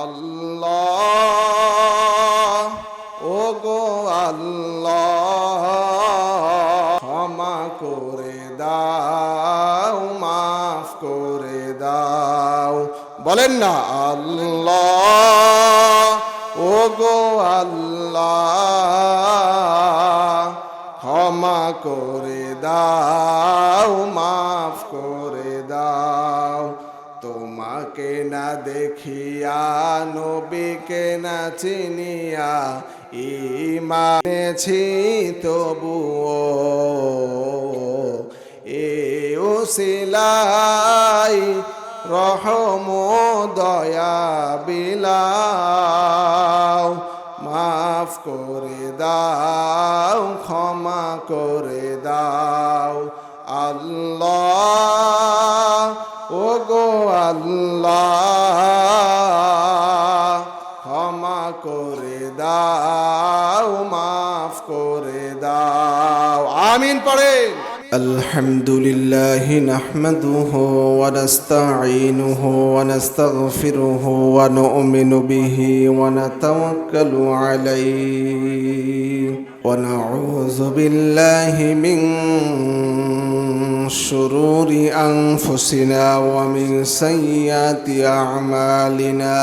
আল্লাহ ও গো আল্লাহ ক্ষমা করে দাও, মাফ করে দাও। বলেন না, আল্লাহ ও গো আল্লাহ ক্ষমা করে দাও, মাফ করে দাও। তোমাকে না দেখিয়া, নবীকে না চিনিয়া ঈমান এনেছি তবুও এ উসিলাই রহম দয়া বিলাও। মাফ করে দাও, ক্ষমা করে দাও। আল্লাহ ও গো আল্লাহ ক্ষমা করে দাও, মাফ করে দাও। আমিন পড়েন। الحمد لله نحمده ونستعينه ونستغفره ونؤمن به ونتوكل عليه ونعوذ بالله من شرور أنفسنا ومن سيئات أعمالنا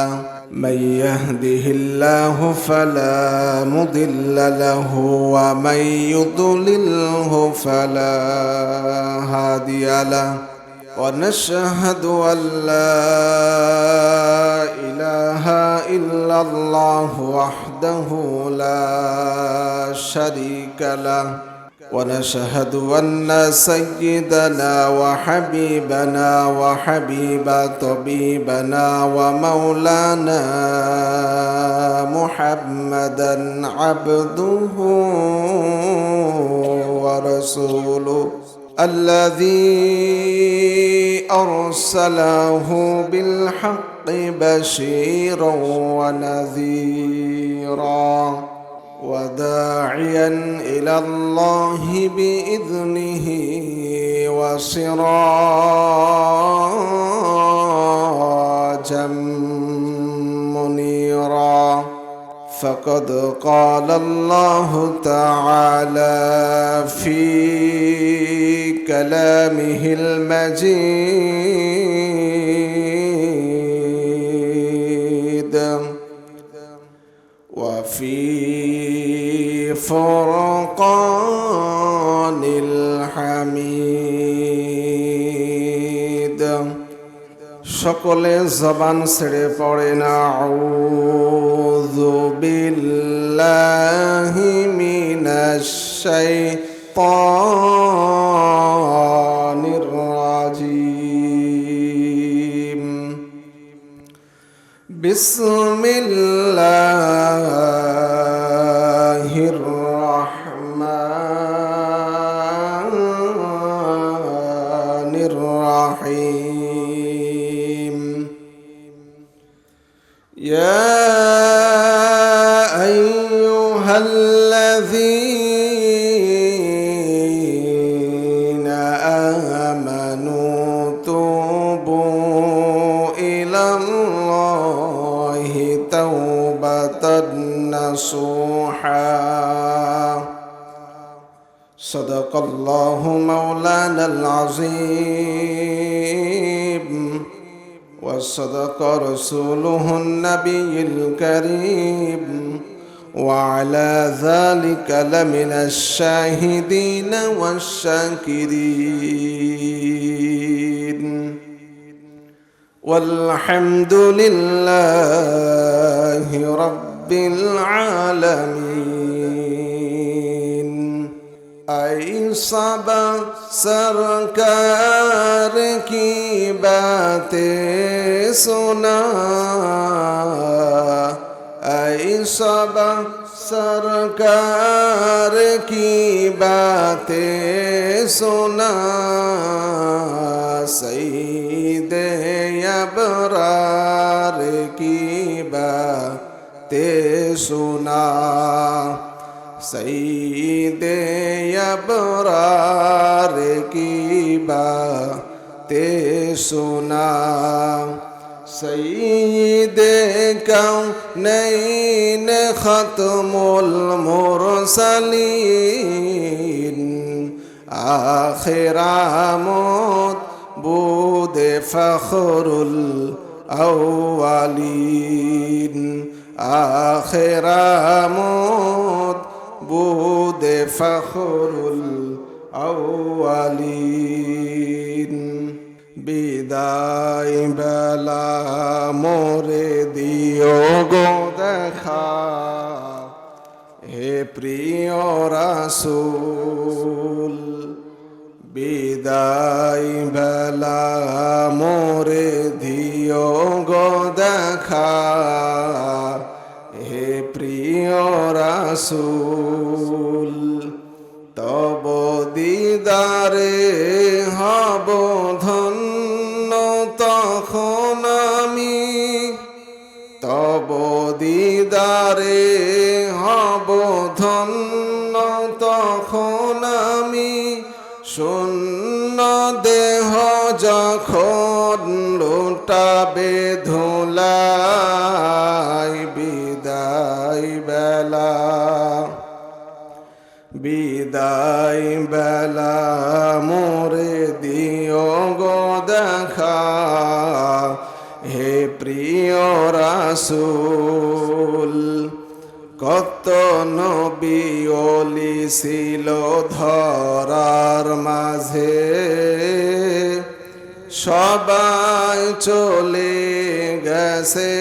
من يهده الله فلا مضل له ومن يضلله فلا هادي له ونشهد أن لا إله إلا الله وحده لا شريك له ونشهد أن سيدنا وحبيبنا وحبيب طبيبنا ومولانا محمدا عبده ورسوله الذي أرسله بالحق بشيرا ونذيرا وداعيا إلى الله بإذنه وسراجا منيرا فقد قال الله تعالى في كلامه المجيد وفي فرقان الحميد সকলে জবান ছেড়ে পড়েন আউযু বিল্লাহি মিনাশ শাইতানির রাজিম বিসমিল্লাহির রহমানির রহিম ইয়া আইয়ুহাল্লাযীনা আমানু তুবু ইলাল্লাহি তাওবাতান নাসুহা সাদাকাল্লাহু মাওলানাল আযীম وصدق رسوله النبي الكريم وعلى ذلك لمن الشاهدين والشاكرين والحمد لله رب العالمين ऐ सब सरकार की बातें सुना ऐ सब सरकार की बातें सुना सईदे अबरार की बातें सुना सईदे अबरार की बातें सुना سيد كونين ختم المرسلين آخر عمود بود فخر الأولين آخر عمود بود فخر الأولين বিদায় বেলা মোরে দিও গো দেখা হে প্রিয় রাসূল বিদায় বেলা মোরে দিও গো দেখা হে প্রিয় রাসূল তব দিদারে হব ধন্য তখন আমি তব দিদারে হব ধন্য তখন আমি শূন্য দেহ যখন লুটাবে ধুলাই বিদায় বেলা বিদায় বেলা মোরে দিও গো দেখা হে প্রিয় রাসূল কত নবী ওলি ছিল ধরার মাঝে সবাই চলে গেছে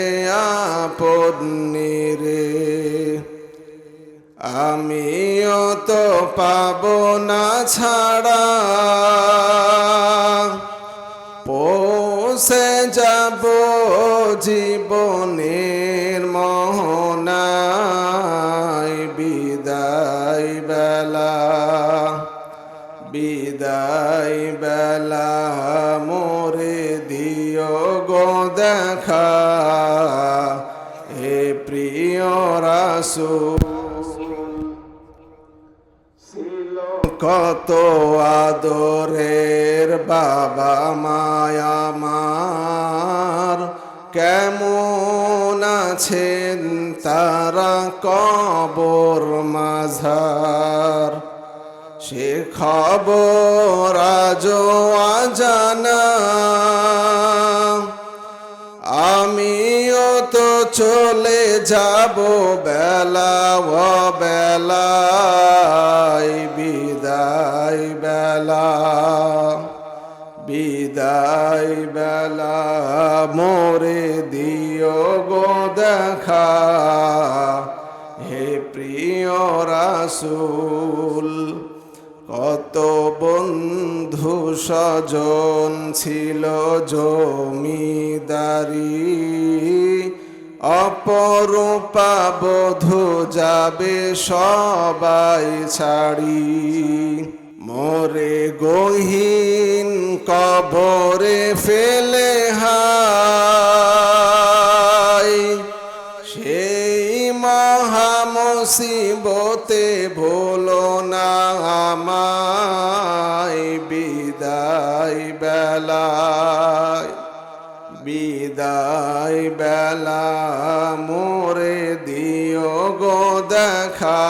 আপন নিরে আমিও তো পাবো না ছাড়া পৌঁছে যাব জীবনের মোহনায় বিদায় বেলা বিদায় বেলা মোরে দিও গো দেখা হে প্রিয় রাসূল কত আদরের বাবা মায়া আমার কেমন আছেন তারা কবর মাঝার সে খবর আজও অজানা আমিও তো চলে যাব বেলা ও বেলায় বিদায় বেলা বিদায় বেলা মোরে দিও গো দেখা হে প্রিয় রাসূল কত বন্ধু স্বজন ছিল জমিদারি অপরূপা বধূ যাবে সবাই ছাড়ি মোরে গহীন কবরে ফেলে হায় সেই মহা মুসিবতে ভুলো না আমায় বিদায় বেলায় বিদায় বেলা মোরে দিও গো দেখা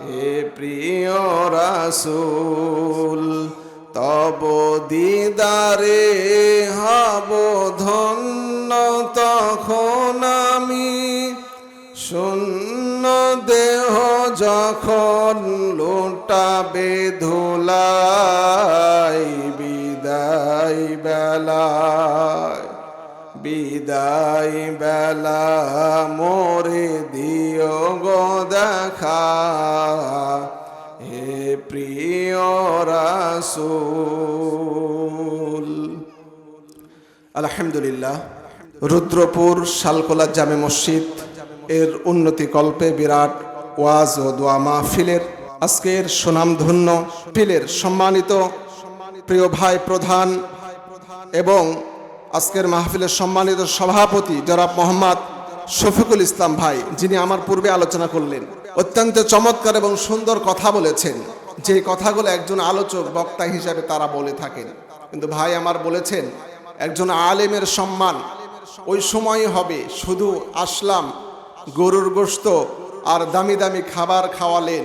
হে প্রিয় রাসূল তব দিদারে হব ধন্য তখন আমি শূন্য দেহ যখন লুটাবে ধুলাই বিদায় বেলায় বিদায় বেলা মোরে দিও গো দেখা হে প্রিয় রাসূল আলহামদুলিল্লাহ রুদ্রপুর শালকোলা জামে মসজিদ এর উন্নতি কল্পে বিরাট ওয়াজ ও দোয়া মাহফিলের আজকের সুনামধন্য ফিলের সম্মানিত প্রিয় ভাই প্রধান এবং আজকের মাহফিলের সম্মানিত সভাপতি জনাব মোহাম্মদ শফিকুল ইসলাম ভাই, যিনি আমার পূর্বে আলোচনা করলেন, অত্যন্ত চমৎকার এবং সুন্দর কথা বলেছেন, যে কথাগুলো একজন আলোচক বক্তা হিসাবে তারা বলে থাকেন। কিন্তু ভাই আমার বলেছেন একজন আলেমের সম্মান ওই সময় হবে, শুধু আসলাম, গরুর গোশত আর দামি দামি খাবার খাওয়ালেন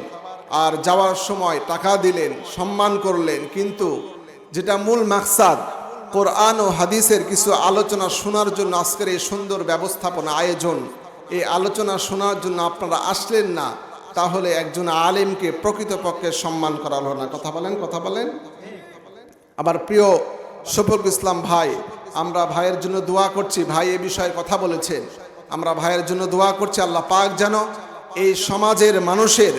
আর যাওয়ার সময় টাকা দিলেন, সম্মান করলেন, কিন্তু যেটা মূল মাকসাদ কোরআন ও হাদিসের কিছু আলোচনা শোনার জন্য আজকের এই সুন্দর ব্যবস্থাপনা আয়োজন, এই আলোচনা শোনার জন্য আপনারা আসলেন না, তাহলে একজন আলেমকে প্রকৃতপক্ষে সম্মান করা হলো না। কথা বলেন। আবার প্রিয় শফিকুল ইসলাম ভাই, আমরা ভাইয়ের জন্য দোয়া করছি, ভাই এ বিষয়ে কথা বলেছেন, আমরা ভাইয়ের জন্য দোয়া করছি আল্লাহ পাক যেন এই সমাজের মানুষের,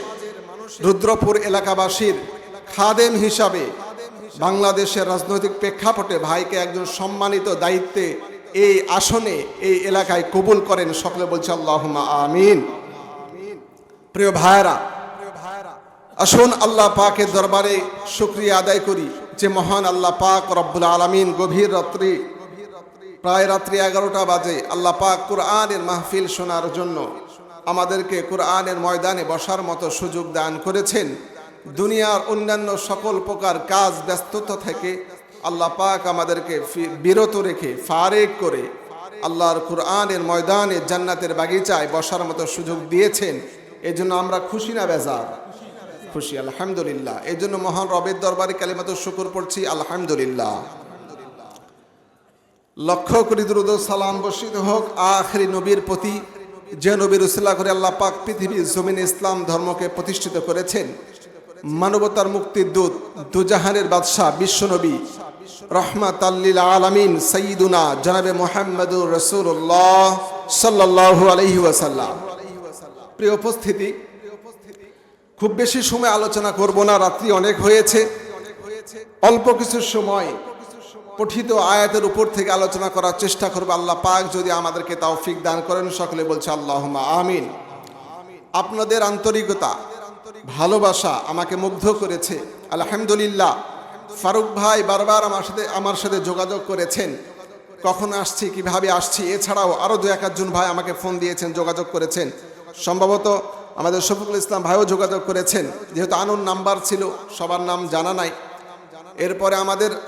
রুদ্রপুর এলাকাবাসীর খাদেম হিসাবে বাংলাদেশের রাজনৈতিক প্রেক্ষাপটে ভাইকে একজন সম্মানিত দায়িত্বে এই আসনে এই এলাকায় কবুল করেন। সকলে বলছে আল্লাহুম্মা আমিন। প্রিয় ভাইরা, আসুন আল্লাহ পাকের দরবারে শুকরিয়া আদায় করি যে মহান আল্লাহ পাক রব্বুল আলামিন গভীর রাত্রি, প্রায় রাত্রি 11টা বাজে, আল্লাহ পাক কুরআনের মাহফিল শোনার জন্য আমাদেরকে কুরআনের ময়দানে বসার মতো সুযোগ দান করেছেন। দুনিয়ার অন্যান্য সকল প্রকার কাজ ব্যস্ততা থেকে আল্লাহ পাক আমাদেরকে বিরত রেখে ফারেক করে আল্লাহর কুরআনের ময়দানে জান্নাতের বাগিচায় বসার মতো সুযোগ দিয়েছেন। এজন্য আমরা খুশি না বেজার? খুশি, আলহামদুলিল্লাহ। এজন্য মহান রবের দরবারে কালিমাতুশ শুকর পড়ছি, আলহামদুলিল্লাহ। লক্ষ কোটি দুরূদ ও সালাম বর্ষিত হোক আখিরি নবীর প্রতি, যে নবীর উসিলা করে আল্লাহ পাক পৃথিবীর জমিনে ইসলাম ধর্মকে প্রতিষ্ঠিত করেছেন। মানবতার মুক্তির দূত, দুজাহানের বাদশাহ, বিশ্বনবী, রহমাতাল লিল আলামিন সাইয়্যিদুনা জনাবে মুহাম্মদুর রাসূলুল্লাহ সাল্লাল্লাহু আলাইহি ওয়াসাল্লাম। প্রিয় উপস্থিতি, খুব বেশি সময় আলোচনা করব না, রাত্রি অনেক হয়েছে। অল্প কিছু সময় পঠিত আয়াতের উপর থেকে আলোচনা করার চেষ্টা করব। আল্লাহ পাক যদি আমাদেরকে তৌফিক দান করেন, সকলে বলছে আল্লাহুম্মা আমিন। আপনাদের আন্তরিকতা, ভালোবাসা আমাকে মুগ্ধ করেছে, আলহামদুলিল্লাহ। ফারুক ভাই বারবার আমার সাথে যোগাযোগ করেছেন, কখন আসছি, কিভাবে আসছি। এছাড়াও আরও দু একজন ভাই আমাকে ফোন দিয়েছেন, যোগাযোগ করেছেন। সম্ভবত আমাদের শফিকুল ইসলাম ভাইও যোগাযোগ করেছেন, যেহেতু আনুন নাম্বার ছিল, সবার নাম জানা নাই। এরপরে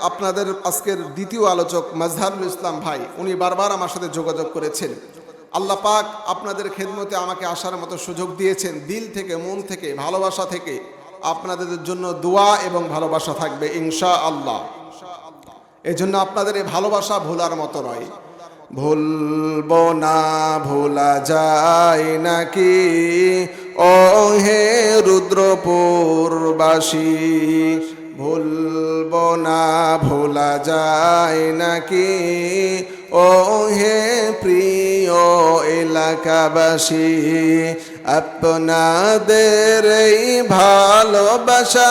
আপনাদের আজকের দ্বিতীয় আলোচক মাজহারুল ইসলাম ভাই, উনি বারবার আমার সাথে যোগাযোগ করেছেন। আল্লাহ পাক আপনাদের খেদমতে আমাকে আসার মতো সুযোগ দিয়েছেন। দিল থেকে, মন থেকে, ভালোবাসা থেকে আপনাদের জন্য দোয়া এবং ভালোবাসা থাকবে ইনশাআল্লাহ। এই জন্য আপনাদের এই ভালোবাসা ভোলার মতো নয়। ভুলবো না, ভোলা যায় নাকি ও হে রুদ্রপুরবাসী, ভুলবো না, ভোলা যায় নাকি ও হে প্রিয় এলাকাবাসী, আপনাদের এই ভালোবাসা,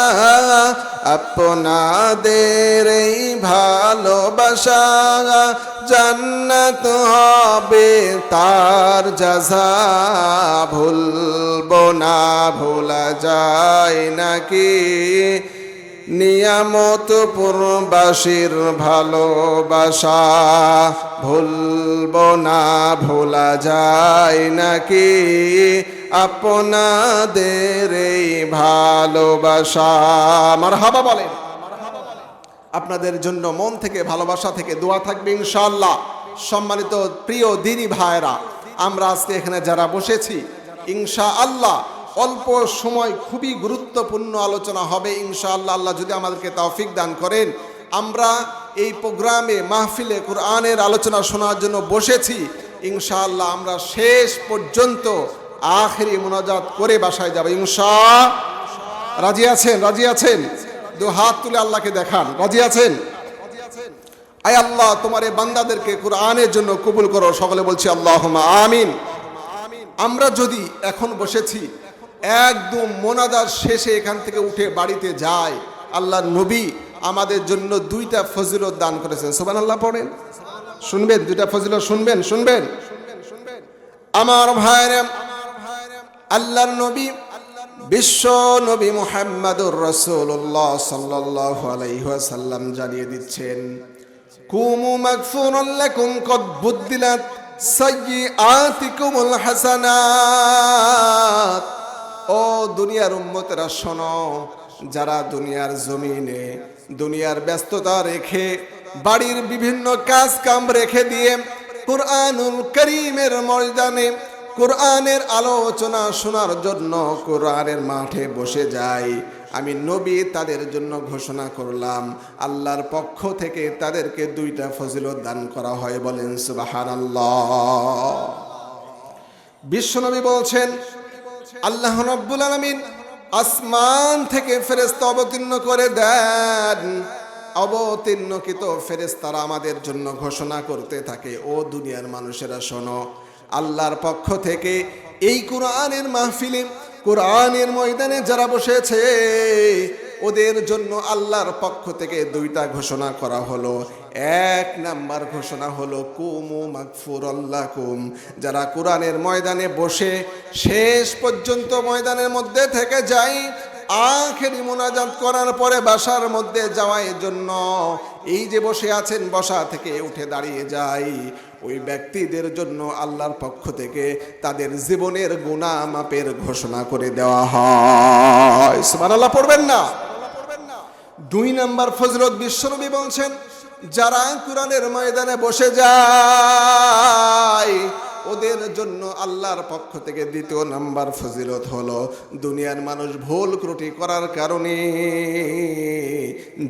আপনাদের এই ভালোবাসা জান্নাত হবে তার জাযা, ভুলবো না, ভোলা যায় নাকি নিয়ামতপুরবাসীর ভালোবাসা, ভুলবো না, ভোলা যায় নাকি আপনাদের এই ভালোবাসা। মারহাবা বলেন। আপনাদের জন্য মন থেকে, ভালোবাসা থেকে দোয়া থাকবে ইনশাআল্লাহ। সম্মানিত প্রিয় দিনী ভাইরা, আমরা আজকে এখানে যারা বসেছি, ইনশাআল্লাহ অল্প সময় খুবই গুরুত্বপূর্ণ আলোচনা হবে ইনশাআল্লাহ। আল্লাহ যদি আমাদেরকে তৌফিক দান করেন, আমরা এই প্রোগ্রামে মাহফিলে কোরআনের আলোচনা শোনার জন্য বসেছি। ইনশাআল্লাহ আমরা শেষ পর্যন্ত আখিরি মুনাজাত করে বাসায় যাব ইনশাআল্লাহ। রাজি আছেন? রাজি আছেন? দু হাত তুলে আল্লাহকে দেখান, রাজি আছেন? আয় আল্লাহ, তোমার এই বান্দাদেরকে কোরআনের জন্য কবুল করো। সকলে বলছি আল্লাহুম্মা আমিন। আমরা যদি এখন বসেছি, একদম মোনাজাত শেষে এখান থেকে উঠে বাড়িতে যায়, আল্লাহর নবী আমাদের জন্য দুইটা ফজিলত দান করেছেন। সুবহানাল্লাহ পড়েন, শুনবেন? দুইটা ফজিলত শুনবেন। আমার ভাইরা, আল্লাহর নবী, বিশ্ব নবী মুহাম্মদুর রাসূলুল্লাহ সাল্লাল্লাহু আলাইহি ওয়াসাল্লাম জানিয়ে দিচ্ছেন, কুমু মাগফুরান লাকুম কদ বুদ্দিলাত সাইয়্যাতিকুমুল হাসানাত। ও দুনিয়ার উম্মতেরা শোনো, যারা দুনিয়ার জমিনে দুনিয়ার ব্যস্ততা রেখে বাড়ির বিভিন্ন কাজ কাম রেখে দিয়ে কুরআনুল কারীমের ময়দানে কোরআনের আলোচনা শোনার জন্য কোরআনের মাঠে বসে যায়, আমি নবী তাদের জন্য ঘোষণা করলাম আল্লাহর পক্ষ থেকে তাদেরকে 2টা ফজিলত দান করা হয়। বলেন সুবহানাল্লাহ। বিশ্বনবী বলছেন আল্লাহ রাব্বুল আলামিন আসমান থেকে ফেরেশতা অবতীর্ণ করে দেন, অবতীর্ণকৃত ফেরেশতারা আমাদের জন্য ঘোষণা করতে থাকে, ও দুনিয়ার মানুষেরা শোনো, আল্লাহর পক্ষ থেকে এই কোরআনের মাহফিলে কোরআনের ময়দানে যারা বসেছে ওদের জন্য আল্লাহর পক্ষ থেকে 2টা ঘোষণা করা হলো। 1 নাম্বার ঘোষণা হলো কুমু মাগফুরাল্লাকুম, যারা কোরআনের ময়দানে বসে শেষ পর্যন্ত ময়দানের মধ্যে থেকে যায়, আখেরি মোনাজাত করার পরে বাসার মধ্যে যাওয়ার জন্য এই যে বসে আছেন বসা থেকে উঠে দাঁড়িয়ে যায়, ওই ব্যক্তিদের জন্য আল্লাহর পক্ষ থেকে তাদের জীবনের গুনাহ মাপের ঘোষণা করে দেওয়া হয়। সুবহানাল্লাহ পড়বেন না? 2 নাম্বার ফজিলত বিশ্বনবী বলছেন যারা কোরআনের ময়দানে বসে যায় ওদের জন্য আল্লাহর পক্ষ থেকে 2য় নাম্বার ফজিলত হলো দুনিয়ার মানুষ ভুল ত্রুটি করার কারণে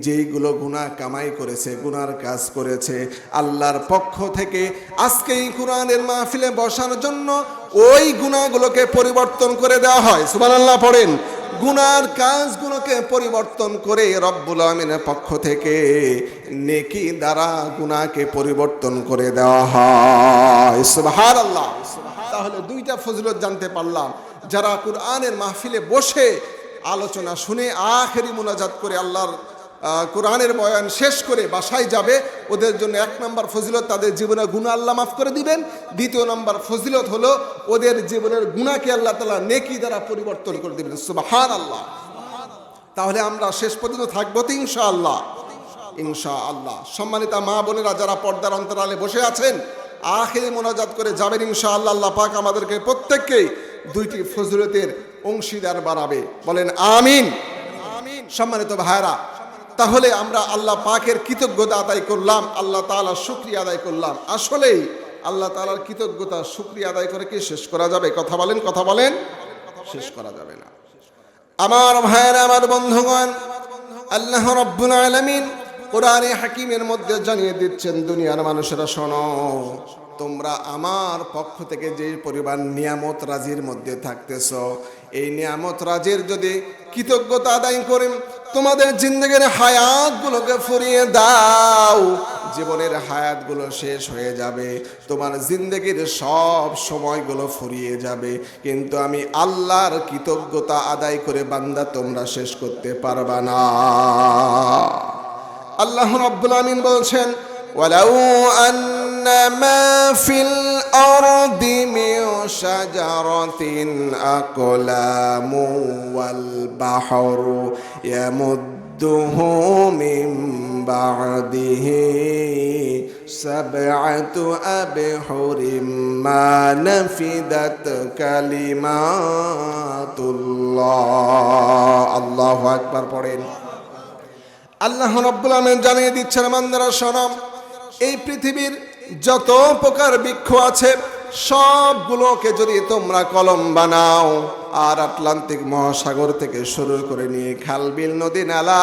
যেইগুলো গুনাহ কামাই করেছে, গুনার কাজ করেছে, আল্লাহর পক্ষ থেকে আজকে এই কোরআনের মাহফিলে বসার জন্য ওই গুনাহগুলোকে পরিবর্তন করে দেওয়া হয়। সুবহানাল্লাহ পড়েন। গুনার কাজগুলোকে পরিবর্তন করে রব্বুল আমিনের পক্ষ থেকে নেকি দ্বারা গুনাহকে পরিবর্তন করে দেওয়া হয়। সুবহানাল্লাহ। তাহলে 2টা ফজিলত জানতে পারলাম, যারা কোরআনের মাহফিলে বসে আলোচনা শুনে আখেরি মুনাজাত করে আল্লাহর কোরআনের বয়ান শেষ করে বাসায় যাবে, ওদের জন্য 1 নাম্বার ফজিলত তাদের জীবনের গুনাহ আল্লাহ মাফ করে দিবেন। 2য় নাম্বার ফজিলত হলো ওদের জীবনের গুনাহকে আল্লাহ তাআলা নেকি দ্বারা পরিবর্তন করে দিবেন। সুবহানাল্লাহ। তাহলে আমরা শেষ পর্যন্ত থাকবো তো ইনশাআল্লাহ? ইনশাআল্লাহ। সম্মানিতা মা বোনেরা যারা পর্দার অন্তরালে বসে আছেন আখেরি মোনাজাত করে যাবেন ইনশাআল্লাহ। আল্লাহ পাক আমাদেরকে প্রত্যেককেই 2টি ফজিলতের অংশীদার বানাবে। বলেন আমিন। সম্মানিত ভাইরা, তাহলে আমরা আল্লাহ পাকের কৃতজ্ঞতা আদায় করলাম, আল্লাহ তাআলার শুকরিয়া আদায় করলাম। আসলেই আল্লাহ তাআলার কৃতজ্ঞতা শুকরিয়া আদায় করে কি শেষ করা যাবে? কথা বলেন, কথা বলেন। শেষ করা যাবে না। আমার ভাইরা, আমার বন্ধুগণ, আল্লাহ রাব্বুল আলামিন কোরআনে হাকিমের মধ্যে জানিয়ে দিচ্ছেন দুনিয়ার মানুষেরা শোনো, তোমরা আমার পক্ষ থেকে যে পরিমাণ নিয়ামত রাজির মধ্যে থাকতেছ, এই নিয়ামত রাজির যদি কৃতজ্ঞতা আদায় করে তোমাদের জিন্দেগির হায়াতগুলোকে ফুরিয়ে দাও, জীবনের হায়াতগুলো শেষ হয়ে যাবে, তোমার জিন্দেগির সব সময়গুলো ফুরিয়ে যাবে, কিন্তু আমি আল্লাহর কৃতজ্ঞতা আদায় করে বান্দা তোমরা শেষ করতে পারবা না। আল্লাহ রাব্বুল আমিন বলছেন ওয়ালাউ আন্না মা ফিল আরদি মিন শাজারাতিন আকলামু ওয়াল বাহরু ইয়ামুদ্দুহু মিন বা'দিহি সাবআতু আবহুরিম মা নাফিদাত কালিমাতুল্লাহ। আল্লাহু আকবার পড়েন। আল্লাহ রাব্বুল আমিন জানিয়ে দিচ্ছেন বান্দারা শোনো, এই পৃথিবীর যত প্রকার বৃক্ষ আছে সবগুলোকে যদি তোমরা কলম বানাও, আর আটলান্টিক মহাসাগর থেকে শুরু করে নিয়ে খাল বিল নদী নালা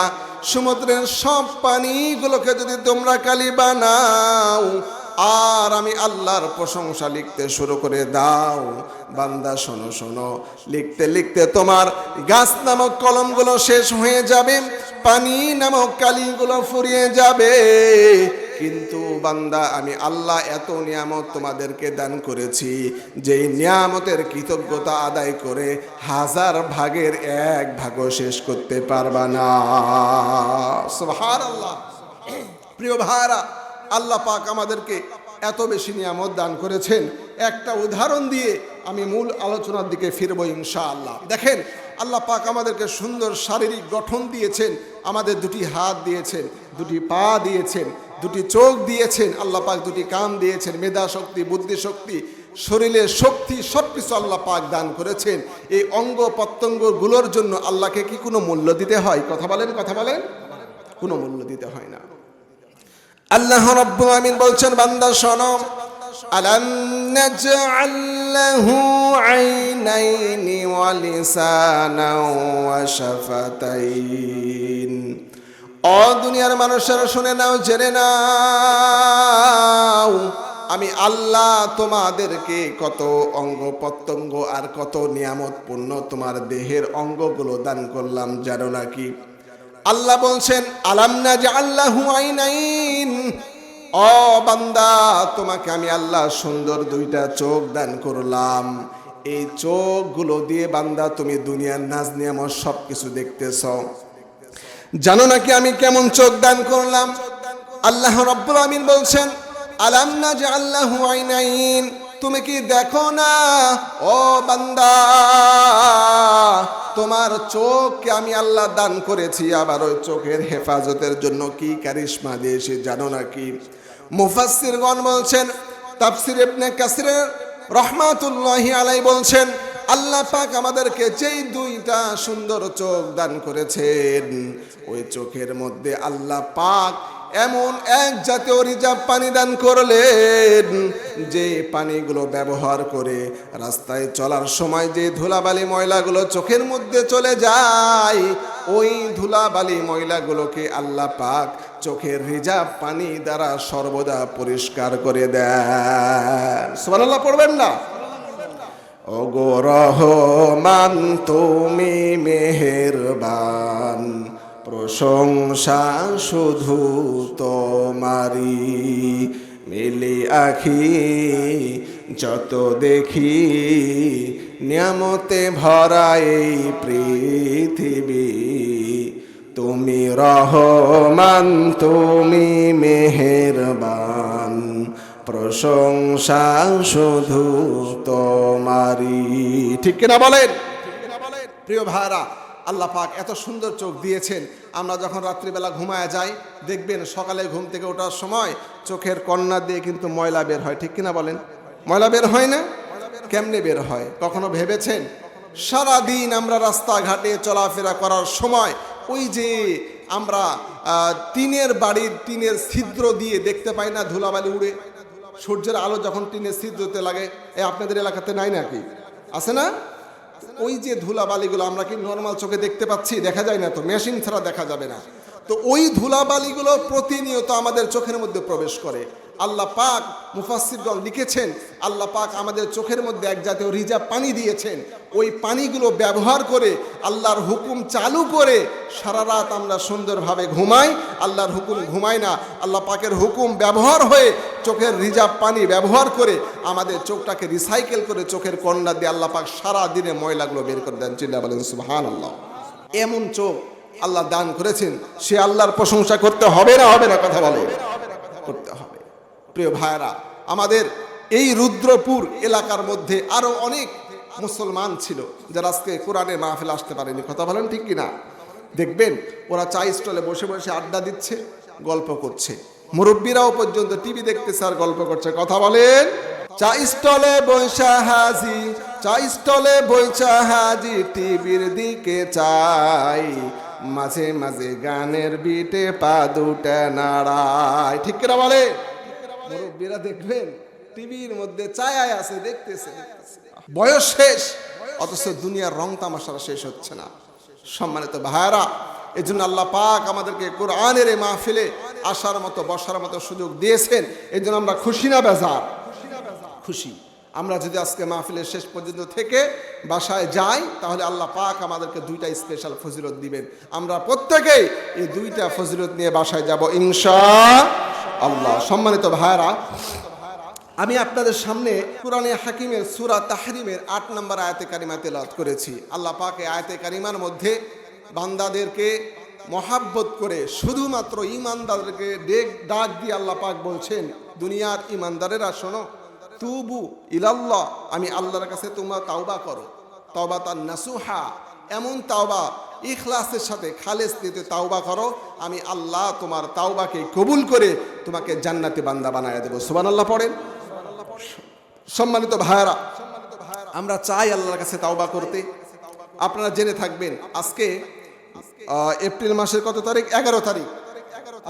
সমুদ্রের সব পানিগুলোকে যদি তোমরা কালি বানাও, আর আমি আল্লাহর প্রশংসা লিখতে শুরু করে দাও, বান্দা শোনো শোনো, লিখতে লিখতে তোমার গাছ নামক কলমগুলো শেষ হয়ে যাবে, পানি নামক কালিগুলো ফুরিয়ে যাবে, কিন্তু বান্দা আমি আল্লাহ এত নিয়ামত তোমাদেরকে দান করেছি, যেই নিয়ামতের কৃতজ্ঞতা আদায় করে 1000 ভাগের 1 ভাগও শেষ করতে পারবা না। সুবহানাল্লাহ। প্রিয় ভাইরা, আল্লাহ পাক আমাদেরকে এত বেশি নিয়ামত দান করেছেন। একটা উদাহরণ দিয়ে আমি মূল আলোচনার দিকে ফিরবো ইনশাআল্লাহ। দেখেন, আল্লাহ পাক আমাদেরকে সুন্দর শারীরিক গঠন দিয়েছেন, আমাদের 2টি হাত দিয়েছেন, 2টি পা দিয়েছেন, 2টি চোখ দিয়েছেন, আল্লাহ পাক 2টি কান দিয়েছেন, মেধা শক্তি, বুদ্ধি শক্তি, শরীরের শক্তি সবকিছু আল্লাহ পাক দান করেছেন। এই অঙ্গ প্রত্যঙ্গগুলোর জন্য আল্লাহকে কি কোনো মূল্য দিতে হয়? কথা বলেন, কথা বলেন। কোনো মূল্য দিতে হয় না। আল্লাহ রাব্বুল আমিন বলছেন, বান্দা শোনো, আলাম নাজআল লাহু আইনাইনি ওয়া লিসানাও ওয়া শাফাতাইন। ও দুনিয়ার মানুষেরা শুনে নাও, জেনে নাও, আমি আল্লাহ তোমাদেরকে কত অঙ্গ প্রত্যঙ্গ আর কত নিয়ামতপূর্ণ তোমার দেহের অঙ্গগুলো দান করলাম, জানো নাকি? আল্লাহ বলছেন, আলাম নাজআল লাহু আইনাইন, ও বান্দা তোমাকে আমি আল্লাহ সুন্দর দুইটা চোখ দান করলাম। এই চোখগুলো দিয়ে বান্দা তুমি দুনিয়ার নাজ নিয়ামত সবকিছু দেখতেছ। জানো নাকি আমি কেমন চোখ দান করলাম? আল্লাহ রাব্বুল আমিন বলছেন, আলাম নাজআল লাহু আইনাইন, তুমি কি দেখো না ও বান্দা, তোমার চোখকে আমি আল্লাহ দান করেছি, আবার ওই চোখের হেফাজতের জন্য কি কারিশমা দিয়েছি জানো নাকি? মুফাসসিরগণ বলছেন, তাফসীর ইবনে কাসির রাহমাতুল্লাহি আলাইহি বলছেন, আল্লাহ পাক আমাদেরকে যেই দুইটা সুন্দর চোখ দান করেছেন, ওই চোখের মধ্যে আল্লাহ পাক এমন এক জাতীয় রিজার্ভ পানি দান করলেন, যে পানিগুলো ব্যবহার করে রাস্তায় চলার সময় যে ধুলাবালি ময়লাগুলো চোখের মধ্যে চলে যায়, ওই ধুলাবালি ময়লাগুলোকে আল্লাহ পাক চোখের রিজার্ভ পানি দ্বারা সর্বদা পরিষ্কার করে দেন। সুবহানাল্লাহ পড়বেন না? ওগো রহমান তুমি মেহেরবান, প্রশংসা শুধু তোমারি, মিলি আখি যত দেখি, নিয়ামতে ভরা এই পৃথিবী, তুমি রহমান তুমি মেহেরবান, প্রশংসা শুধু তোমারি। ঠিক কিনা বলেন? প্রিয় ভাইরা, আল্লাহ পাক এত সুন্দর চোখ দিয়েছেন। আমরা যখন রাত্রিবেলা ঘুমায় যাই, দেখবেন সকালে ঘুম থেকে ওঠার সময় চোখের কর্নার দিয়ে কিন্তু ময়লা বের হয়। ঠিক কিনা বলেন? ময়লা বের হয় না? কেমনে বের হয় কখনো ভেবেছেন? সারাদিন আমরা রাস্তাঘাটে চলাফেরা করার সময় ওই যে আমরা টিনের বাড়ির টিনের ছিদ্র দিয়ে দেখতে পাই না ধুলাবালি উড়ে? সূর্যের আলো যখন টিনের ছিদ্রতে লাগে, আপনাদের এলাকাতে নাই নাকি? আছে না? ওই যে ধুলাবালিগুলো আমরা কি নর্মাল চোখে দেখতে পাচ্ছি? দেখা যায় না তো, মেশিন ছাড়া দেখা যাবে না। তো ওই ধুলাবালিগুলো প্রতিনিয়ত আমাদের চোখের মধ্যে প্রবেশ করে। আল্লাহ পাক, মুফাসসিরগণ লিখেছেন, আল্লাহ পাক আমাদের চোখের মধ্যে এক জাতীয় রিজার্ভ পানি দিয়েছেন। ওই পানিগুলো ব্যবহার করে আল্লাহর হুকুম চালু করে সারা রাত আমরা সুন্দরভাবে ঘুমাই। আল্লাহর হুকুম ঘুমাই না, আল্লাহ পাকের হুকুম ব্যবহার হয়ে চোখের রিজার্ভ পানি ব্যবহার করে আমাদের চোখটাকে রিসাইকেল করে চোখের কর্নার দিয়ে আল্লাহ পাক সারা দিনে ময়লাগুলো বের করে দেন। চিল্লা বলেন সুবহানাল্লাহ। এমন চোখ আল্লাহ দান করেছেন, সে আল্লাহর প্রশংসা করতে হবে না হবে না? কথা বলে করতে হবে। প্রিয় ভাইরা, আমাদের এই রুদ্রপুর এলাকার মধ্যে আরো অনেক মুসলমান ছিল যারা আজকে কোরআনের মাহফিল আসতে পারেনি। কথা বলেন ঠিক কিনা? দেখবেন ওরা চা স্টলে বসে বসে আড্ডা দিচ্ছে, গল্প করছে। মুরব্বীরাও পর্যন্ত টিভি দেখতেছে আর গল্প করছে। কথা বলেন? চা স্টলে বৈশা হাজি, চা স্টলে বৈশা হাজি, টিভির দিকে চাই, মাঝে মাঝে গানের বিটে পা দুটা নাড়ায়। ঠিক কিনা বলে? মুরব্বীরা দেখবেন টিভির মধ্যে ছায়ায় আছে, দেখতেছে। বয়স শেষ, অথচ দুনিয়ার রং তামাশা শেষ হচ্ছে না। সম্মানিত ভাইরা, এই জন্য আল্লাহ পাক আমাদেরকে কোরআনের এই মাহফিলে আসার মতো বসার মতো সুযোগ দিয়েছেন। এই জন্য আমরা খুশি না বেজার? খুশি। আমরা যদি আজকে মাহফিলের শেষ পর্যন্ত থেকে বাসায় যাই, তাহলে আল্লাহ পাক আমাদেরকে দুইটা স্পেশাল ফজিলত দিবেন। আমরা প্রত্যেকেই এই দুইটা ফজিলত নিয়ে বাসায় যাব ইনশাআল্লাহ। সম্মানিত ভাইরা, আমি আপনাদের সামনে কুরআনে হাকিমের সূরা তাহরিমের 8 নম্বর আয়াতে কারিমা তেলাওয়াত করেছি। আল্লাহ পাক এই আয়াতে কারিমার মধ্যে বান্দাদেরকে মহাব্বত করে শুধুমাত্র ঈমানদারদেরকে ডাক দিয়ে আল্লাহ পাক বলছেন, দুনিয়ার ঈমানদারেরা শোনো, তুবু ইলাল্লাহ, আমি আল্লাহর কাছে তোমরা তাওবা করো, তাওবাতান নাসুহা, এমন তাওবা ইখলাসের সাথে খালেস দিতে তাওবা করো, আমি আল্লাহ তোমার তাওবাকে কবুল করে তোমাকে জান্নাতি বান্দা বানায় দেব। সুবহানাল্লাহ পড়েন। সম্মানিত ভাইরা, আমরা চাই আল্লাহর কাছে তাওবা করতে। আপনারা জেনে থাকবেন আজকে এপ্রিল মাসের কত তারিখ? 11 তারিখ।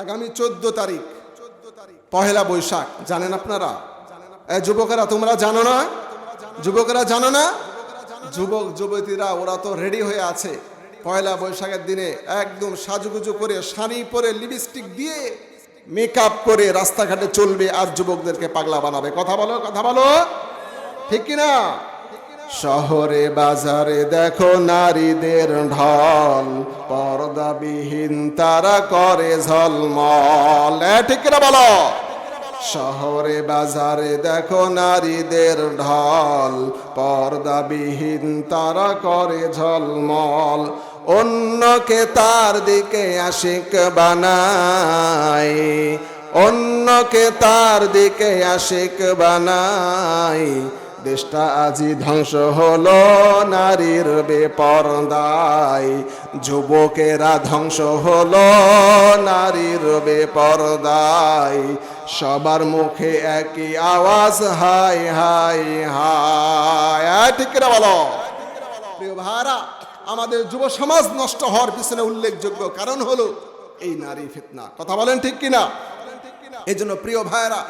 আগামী 14 তারিখ পহেলা বৈশাখ জানেন আপনারা? যুবকেরা তোমরা জানো না? যুবকেরা জানো না? যুবক যুবতীরা ওরা তো রেডি হয়ে আছে পয়লা বৈশাখের দিনে একদম সাজুগুজু করে, শাড়ি পরে, লিপস্টিক দিয়ে, মেকআপ করে রাস্তাঘাটে চলবে আর যুবকদেরকে পাগলা বানাবে। কথা বলো, কথা বলো, ঠিক কিনা? শহরে বাজারে দেখো নারীদের ঢল, পর্দাবিহীন তারা করে ঝলমল। ঠিক কিনা বলো? শহরে বাজারে দেখো নারীদের ঢল, পর্দাবিহীন তারা করে ঝলমল। অন্যকে তার দিকে আশিক বানাই, অন্যকে তার দিকে আশিক বানাই। দেশটা আজি ধ্বংস হলো নারীর বেপরদায়, যুবকেরা ধ্বংস হলো নারীর বেপরদায়। সবার মুখে একই আওয়াজ, হাই হাই হাই। ঠিক কিনা বলো? প্রিয় ভাইরা, আমাদের যুব সমাজ নষ্ট হওয়ার পিছনে উল্লেখযোগ্য কারণ হলো এই নারী ফিতনা। কথা বলেন ঠিক কিনা? এই জন্য প্রিয় ভাইরা,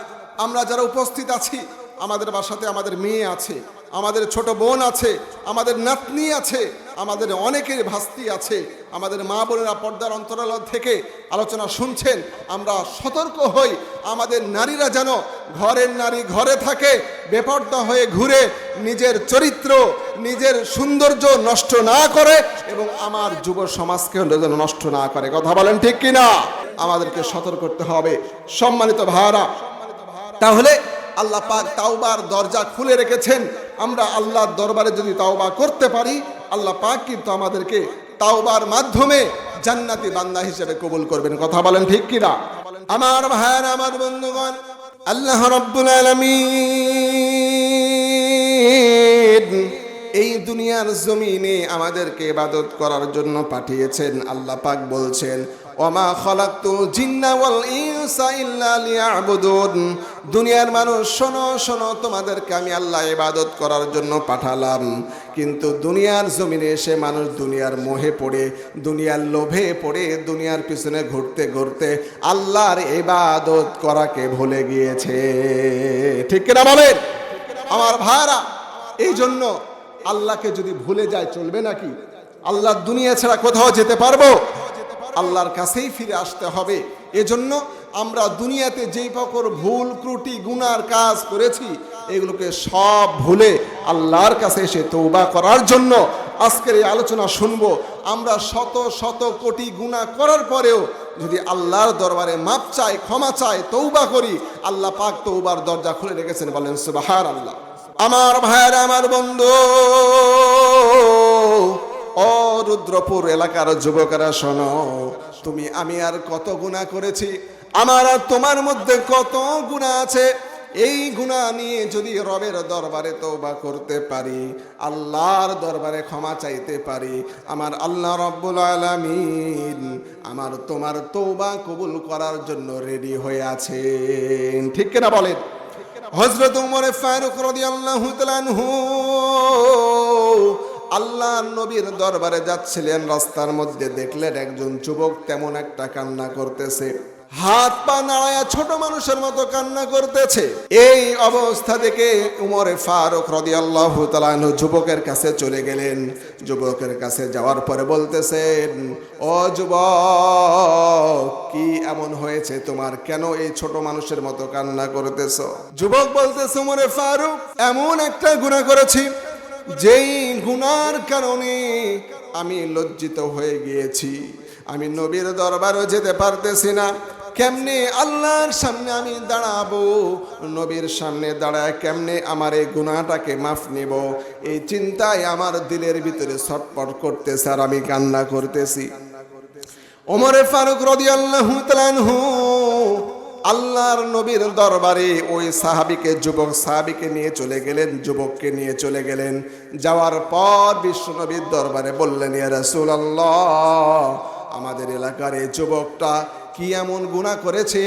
আমরা যারা উপস্থিত আছি, আমাদের বাসাতে আমাদের মেয়ে আছে, আমাদের ছোট বোন আছে, আমাদের নাতনি আছে, আমাদের অনেকের ভাস্তি আছে, আমাদের মা বোনেরা পর্দার অন্তরাল থেকে আলোচনা শুনছেন। আমরা সতর্ক হই, আমাদের নারীরা যেন ঘরের নারী ঘরে থাকে, বেপর্দা হয়ে ঘুরে নিজের চরিত্র, নিজের সৌন্দর্য নষ্ট না করে এবং আমার যুব সমাজকে যেন নষ্ট না করে। কথা বলেন ঠিক কিনা? আমাদেরকে সতর্ক করতে হবে। সম্মানিত ভাইরা, তাহলে আল্লাহ পাক তাওবার দরজা খুলে রেখেছেন। আমরা আল্লাহর দরবারে যদি তাওবা করতে পারি, আল্লাহ পাক কিন্তু আমাদেরকে তাওবার মাধ্যমে জান্নাতি বান্দা হিসেবে কবুল করবেন। কথা বলেন ঠিক কিনা? আমার ভাইরা, আমার বন্ধুগণ, আল্লাহ রাব্বুল আলামিন এই দুনিয়ার জমিনে আমাদেরকে ইবাদত করার জন্য পাঠিয়েছেন। আল্লাহ পাক বলছেন, ওমা খলাকতুল জিন্না ওয়াল ইনসা ইল্লা লিয়াবুদুন। দুনিয়ার মানুষ শোনো শোনো, তোমাদেরকে আমি আল্লাহ ইবাদত করার জন্য পাঠালাম। কিন্তু দুনিয়ার জমিনে এসে মানুষ দুনিয়ার মোহে পড়ে, দুনিয়ার লোভে পড়ে, দুনিয়ার পিছনে ঘুরতে ঘুরতে আল্লাহর ইবাদত করাকে ভুলে গিয়েছে। ঠিক কিনা বলেন আমার ভাইরা? এই জন্য আল্লাহকে যদি ভুলে যায় চলবে নাকি? আল্লাহ দুনিয়া ছাড়া কোথাও যেতে পারবো? আল্লাহর কাছেই ফিরে আসতে হবে। এজন্য আমরা দুনিয়াতে যেই প্রকার ভুল ত্রুটি গুনার কাজ করেছি, এগুলোকে সব ভুলে আল্লাহর কাছে এসে তওবা করার জন্য আজকের এই আলোচনা শুনবো। আমরা শত শত কোটি গুনাহ করার পরেও যদি আল্লাহর দরবারে মাপ চাই, ক্ষমা চাই, তওবা করি, আল্লাহ পাক তওবার দরজা খুলে রেখেছেন। বলেন সুবহানাল্লাহ। আমার ভাইরা, আমার বন্ধু, ও রুদ্রপুর এলাকার যুবকেরা শোনো, তুমি আমি আর কত গুনাহ করেছি, আমার আর তোমার মধ্যে কত গুনাহ আছে। এই গুনাহ নিয়ে যদি রবের দরবারে তওবা করতে পারি, আল্লাহর দরবারে ক্ষমা চাইতে পারি, আমার আল্লাহ রব্বুল আলামিন আমার তোমার তওবা কবুল করার জন্য রেডি হয়ে আছেন। ঠিক কিনা বলেন? হযরত ওমর ফারুক রাদিয়াল্লাহু তাআলা আনহু আল্লাহর নবীর দরবারে যাচ্ছিলেন, রাস্তার মধ্যে দেখলেন একজন যুবক তেমন একটা কান্না করতেছে, হাত পা নাড়ায়া ছোট মানুষের মতো কান্না করতেছে। এই অবস্থা দেখে উমর ফারুক রাদিয়াল্লাহু তাআলা আনহু যুবকের কাছে চলে গেলেন। যুবকের কাছে যাওয়ার পরে বলতেছেন, ও যুবক, কি এমন হয়েছে তোমার? কেন এই ছোট মানুষের মতো কান্না করতেছো? যুবক বলতেছে, উমর ফারুক, এমন একটা গুনাহ করেছি যেই গুনার কারণে আমি লজ্জিত হয়ে গিয়েছি। আমি নবীর দরবারে যেতে পারতেছি না। কেমনে আল্লাহর সামনে আমি দাঁড়াবো? নবীর সামনে দাঁড়ায় কেমনে আমার এই গুনাহটাকে মাফ নিব? এই চিন্তায় আমার দিলের ভিতরে ছটফট করতেছে আর আমি কান্না করতেছি। ওমর ফারুক রাদিয়াল্লাহু তাআলা আনহু আল্লাহর নবীর দরবারে ওই সাহাবীকে, যুবক সাহাবীকে নিয়ে চলে গেলেন, যুবককে নিয়ে চলে গেলেন। যাওয়ার পর বিশ্ব নবীর দরবারে বললেন, ইয়া রাসূলুল্লাহ, আমাদের এলাকার এই যুবকটা কি এমন গুনাহ করেছে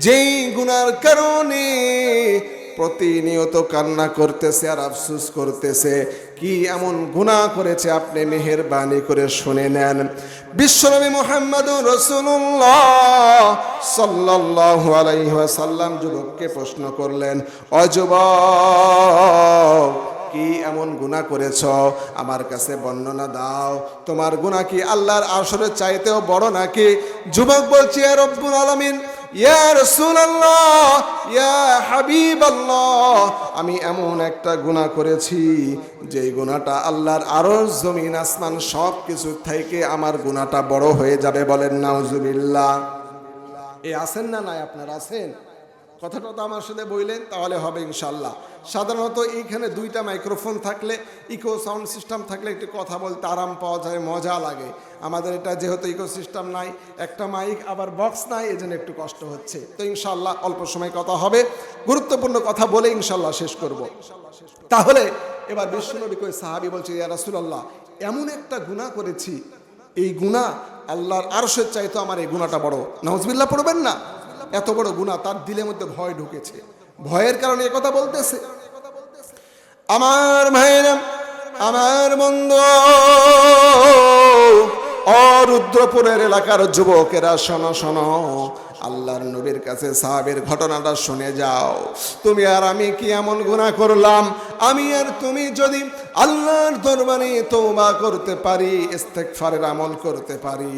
যেই গুনার কারণে প্রতিনিয়ত কান্না করতেছে আর আফসোস করতেছে। কি এমন গুনাহ করেছে আপনি মেহেরবানি করে শুনে নেন। বিশ্বনবী মুহাম্মদুর রাসূলুল্লাহ সাল্লাল্লাহু আলাইহি ওয়াসাল্লাম যুবককে প্রশ্ন করলেন, ও যুবক, কি এমন গুনাহ করেছ? আমার কাছে বর্ণনা দাও। তোমার গুনাহ কি আল্লাহর আরশের চাইতেও বড় নাকি? যুবক বলছে, ইয়া রব্বুল আলামিন, ইয়া রাসূলুল্লাহ, ইয়া হাবিবাল্লাহ, আমি এমন একটা গুনাহ করেছি যেই গুনাহটা আল্লাহর আরশ জমিন আসমান সব কিছু থেকে আমার গুনাহটা বড় হয়ে যাবে। বলেন নাউজুবিল্লাহ। আছেন না নাই? আপনারা আছেন? কথাটা তো আমার সাথে বললেন তাহলে হবে ইনশাল্লাহ। সাধারণত এইখানে দুইটা মাইক্রোফোন থাকলে, ইকো সাউন্ড সিস্টেম থাকলে একটু কথা বলতে আরাম পাওয়া যায়, মজা লাগে। আমাদের এটা যেহেতু ইকো সিস্টেম নাই, একটা মাইক আবার বক্স নাই, এই জন্য একটু কষ্ট হচ্ছে। তো ইনশাল্লাহ অল্প সময় কথা হবে, গুরুত্বপূর্ণ কথা বলে ইনশাল্লাহ শেষ করব। তাহলে এবার বিশ্বনবী কই সাহাবী বলছে, ইয়া রাসূলুল্লাহ, এমন একটা গুনাহ করেছি, এই গুনাহ আল্লাহর আরশের চাইতে আমার এই গুনাহটা বড়। নাউজুবিল্লাহ পড়বেন না? এত বড় গুনাহ, তার দিলের মধ্যে ভয় ঢুকেছে, ভয়ের কারণে এ কথা বলতেছে। আমার ভাইরা, আমার বন্ধু, রুদ্রপুরের এলাকার যুবকেরা, শোনো শোনো, আল্লাহর নবীর কাছে সাহাবের ঘটনাটা শুনে যাও। তুমি আর আমি কি এমন গুনাহ করলাম? আমি আর তুমি যদি আল্লাহর দরবারে তওবা করতে পারি, ইস্তেগফারের আমল করতে পারি,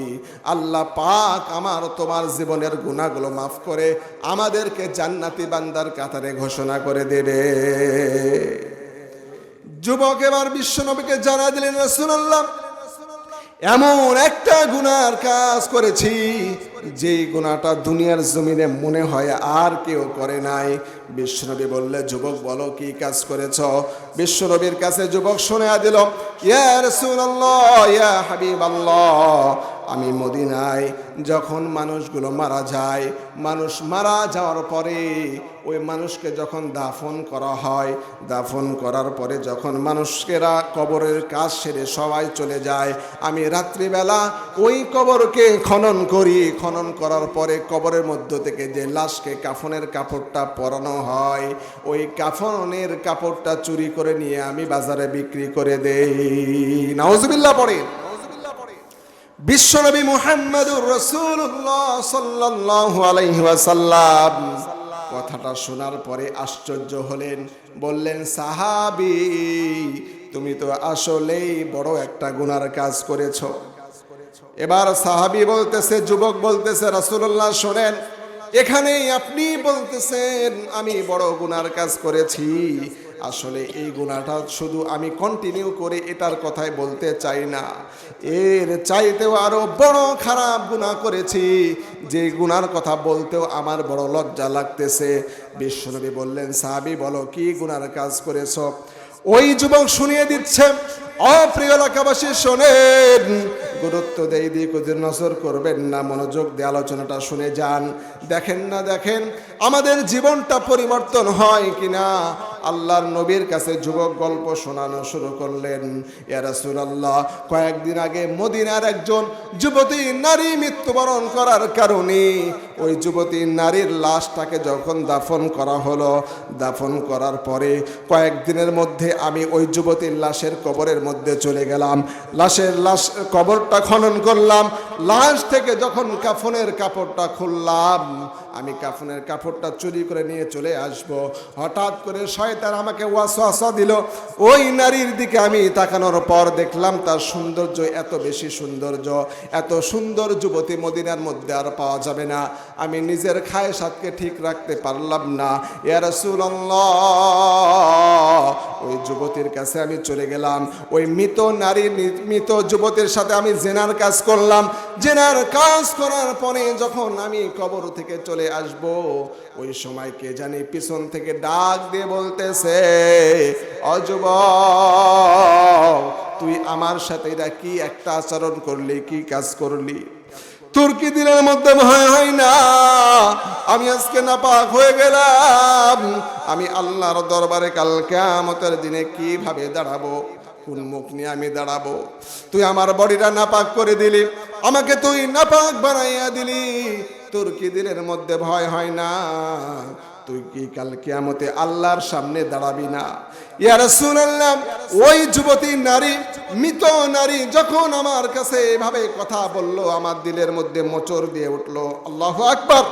আল্লাহ পাক আমার তোমার জীবনের গুনাহগুলো মাফ করে আমাদেরকে জান্নাতি বান্দার কাতারে ঘোষণা করে দেবে। যুবক এবার বিশ্বনবীকে জানা দিলেন, রাসূলুল্লাহ, এমন একটা গুনার কাজ করেছি যেই গুনাহটা দুনিয়ার জমিনে মনে হয় আর কেউ করে নাই। বিশ্বনবী বললে, যুবক বলো কি কাজ করেছ? বিশ্বনবীর কাছে যুবক শুনে দিল, ইয়া রাসূলুল্লাহ, ইয়া হাবিবাল্লাহ, আমি মদিনায় যখন মানুষগুলো মারা যায়, মানুষ মারা যাওয়ার পরে ওই মানুষকে যখন দাফন করা হয়, দাফন করার পরে যখন মানুষকেরা কবরের কাজ সেরে সবাই চলে যায়, আমি রাত্রিবেলা ওই কবরকে খনন করি। খনন করার পরে কবরের মধ্য থেকে যে লাশকে কাফনের কাপড়টা পরানো হয়, ওই কাফনের কাপড়টা চুরি করে নিয়ে আমি বাজারে বিক্রি করে দেই। নাউজুবিল্লাহ পড়ে। বিশ্বনবী মুহাম্মদুর রাসূলুল্লাহ সাল্লাল্লাহু আলাইহি ওয়াসাল্লাম কথাটা শোনার পরে আশ্চর্য হলেন, বললেন, সাহাবী, তুমি তো আসলেই বড় একটা গুনার কাজ করেছো। এবার সাহাবী বলতেছে, যুবক বলতেছে, রাসূলুল্লাহ শোনেন, এখানেই আপনি বলতেছেন আমি বড় গুনার কাজ করেছি। আসলে এই গুনাহটা শুধু আমি কন্টিনিউ করে এটার কথাই বলতে চাই না, এর চাইতেও আরো বড় খারাপ গুনাহ করেছি, যে গুনার কথা বলতেও আমার বড় লজ্জা লাগতেছে। বিশ্বনবী বললেন, সাহাবী বলো কি গুনার কাজ করেছ? ওই যুবক শুনিয়ে দিচ্ছে, অপ্রিয় এলাকাবাসী শোনেন, গুরুত্ব দেই দিক ওদের নজর করবেন না, মনোযোগ দিয়ে আলোচনাটা শুনে যান। দেখেন না, দেখেন আমাদের জীবনটা পরিবর্তন হয় কিনা। আল্লাহর নবীর কাছে যুবক গল্প শোনানো শুরু করলেন, ইয়া রাসূলুল্লাহ, কয়েকদিন আগে মদিনার একজন যুবতী নারী মৃত্যুবরণ করার কারণে ওই যুবতী নারীর লাশটাকে যখন দাফন করা হলো, দাফন করার পরে কয়েকদিনের মধ্যে আমি ওই যুবতীর লাশের কবরের মধ্যে চলে গেলাম। লাশ কবরটা খনন করলাম। লাশ থেকে যখন কাফনের কাপড়টা খুললাম, আমি কাফনের কাপড়টা চুরি করে নিয়ে চলে আসব, হঠাৎ করে শয়তান আমাকে ওয়াসওয়াসা দিল। ওই নারীর দিকে আমি তাকানোর পর দেখলাম তার সৌন্দর্য এত বেশি সৌন্দর্য, এত সুন্দর যুবতী মদিনার মধ্যে আর পাওয়া যাবে না। আমি নিজের খায়সাতকে ঠিক রাখতে পারলাম না। ইয়া রাসূলুল্লাহ, ওই যুবতীর কাছে আমি চলে গেলাম। ওই মৃত নারী, মৃত যুবতীর সাথে আমি জেনার কাজ করলাম। জেনার কাজ করার পরে যখন আমি কবর থেকে চলে আসব, ওই সময় কে জানি পিছন থেকে ডাক দিয়ে বলতেছে, ও যুবক, তুই আমার সাথে এটা কি একটা আচরণ করলি, কি কাজ করলি? তোর কি দিলের মধ্যে ভয় হয় না? আমি আজকে নাপাক হয়ে গেলাম, আমি আল্লাহর দরবারে কাল কিয়ামতের দিনে কিভাবে দাঁড়াবো? কোন মুখ নিয়ে আমি দাঁড়াবো? তুই আমার বডিটা নাপাক করে দিলি, আমাকে তুই নাপাক বানাইয়া দিলি, তোর কি দিলের মধ্যে ভয় হয় না? তুই কি কাল কিয়ামতে আল্লাহর সামনে দাঁড়াবি না? ইয়া রাসূলুল্লাহ, ওই যুবতী নারী, মৃত নারী যখন আমার কাছে এভাবে কথা বলল, আমার দিলের মধ্যে মোচড় দিয়ে উঠলো। আল্লাহু আকবার।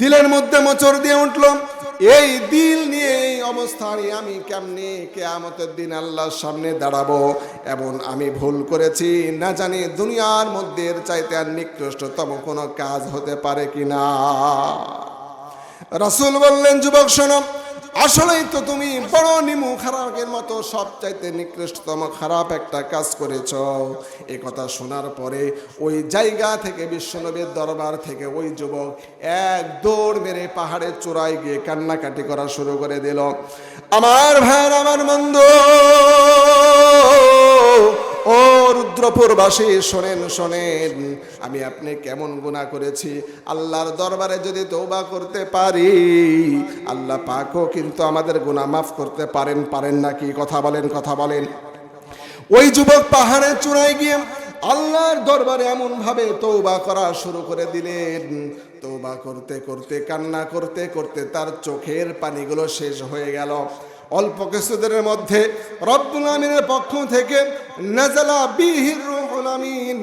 দিলের মধ্যে মোচড় দিয়ে উঠলো। এই দিল নিয়ে, এই অবস্থা নিয়ে আমি কেমনে কিয়ামতের দিন আল্লাহর সামনে দাঁড়াবো? এবং আমি ভুল করেছি না জানি দুনিয়ার মধ্যে এর চাইতে আর নিকৃষ্টতম কোনো কাজ হতে পারে কিনা। রাসূল বললেন, যুবক শোনো, আসলেই তো তুমি বড় নিমু খারাপের মতো সবচাইতে নিকৃষ্টতম খারাপ একটা কাজ করেছ। এই কথা শোনার পরে ওই জায়গা থেকে, বিশ্বনবীর দরবার থেকে ওই যুবক এক দৌড় মেরে পাহাড়ের চূড়ায় গিয়ে কান্নাকাটি করা শুরু করে দিল। আমার ভাইয়ের, আমার বন্ধু, ও রুদ্রপুরবাসী, শোনেন শোনেন, আমি আপনি কেমন গুনাহ করেছি। আল্লাহর দরবারে যদি তওবা করতে পারি, আল্লাহ পাকও কিন্তু আমাদের গুনাহ মাফ করতে পারেন নাকি? কথা বলেন, কথা বলেন। ওই যুবক পাহাড়ের চূড়ায় গিয়ে আল্লাহর দরবারে এমন ভাবে তওবা করা শুরু করে দিলেন। তওবা করতে করতে, কান্না করতে করতে তার চোখের পানিগুলো শেষ হয়ে গেল। অল্প কিছুদিনের মধ্যে রব্বুল আমিনের পক্ষ থেকে নাজালা বিহির রূহুল আমিন,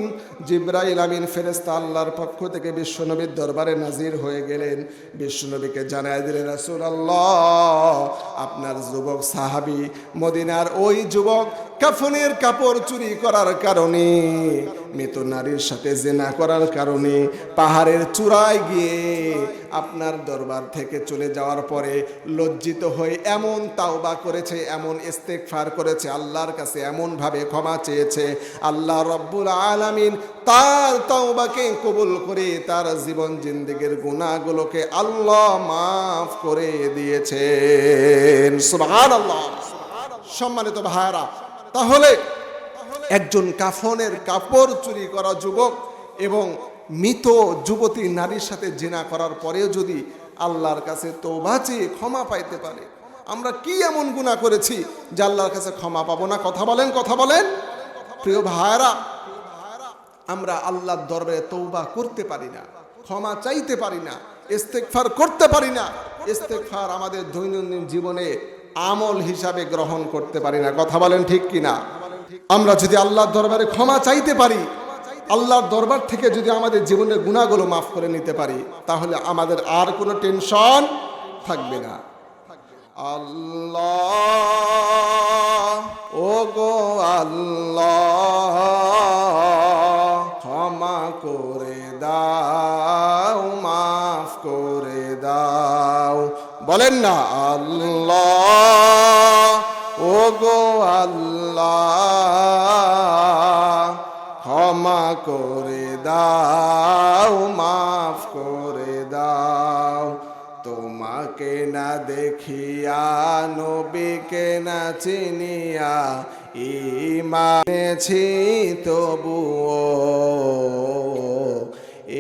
জিবরাইল আমিন ফেরেশতা আল্লাহর পক্ষ থেকে বিশ্বনবীর দরবারে নাজির হয়ে গেলেন। বিশ্বনবীকে জানায় দিলেন, রাসূলুল্লাহ, আপনার যুবক সাহাবী, মদিনার ওই যুবক কাফনের কাপড় চুরি করার কারণে, মৃত নারীর সাথে জিনা করার কারণে পাহাড়ের চূড়ায় গিয়ে আপনার দরবার থেকে চলে যাওয়ার পরে লজ্জিত হয়ে এমন তাওবা করেছে, এমন ইস্তেগফার করেছে, আল্লাহর কাছে এমন ভাবে ক্ষমা চেয়েছে, আল্লাহ রব্বুল আলামিন তার তাওবাকে কবুল করে তার জীবন জিন্দেগীর গুনাহগুলোকে আল্লাহ মাফ করে দিয়েছেন। সুবহানাল্লাহ। সম্মানিত ভাইরা, তাহলে একজন কাফনের কাপড় চুরি করা যুবক এবং মৃত যুবতী নারীর সাথে জিনা করার পরেও যদি আল্লাহর কাছে তওবা চেয়ে ক্ষমা পাইতে পারে, আমরা কি এমন গুনাহ করেছি যে আল্লাহর কাছে ক্ষমা পাবো না? কথা বলেন, কথা বলেন। প্রিয় ভাইরা, আমরা আল্লাহর দরবারে তওবা করতে পারি না, ক্ষমা চাইতে পারি না, ইস্তেগফার করতে পারি না। ইস্তেগফার আমাদের দৈনন্দিন জীবনে আমল হিসাবে গ্রহণ করতে পারি না। কথা বলেন ঠিক কিনা? আমরা যদি আল্লাহর দরবারে ক্ষমা চাইতে পারি, আল্লাহর দরবার থেকে যদি আমাদের জীবনের গুনাহগুলো মাফ করে নিতে পারি, তাহলে আমাদের আর কোনো টেনশন থাকবে না। আল্লাহ, ও গো আল্লাহ, ক্ষমা করে দাও, মাফ করে দাও। বলেন না, আল্লাহ, ও গো আল্লাহ, ক্ষমা করে দাও, মাফ করে দাও। তোমাকে না দেখিয়া, নবীকে না চিনিয়া ঈমান এনেছি তবুও,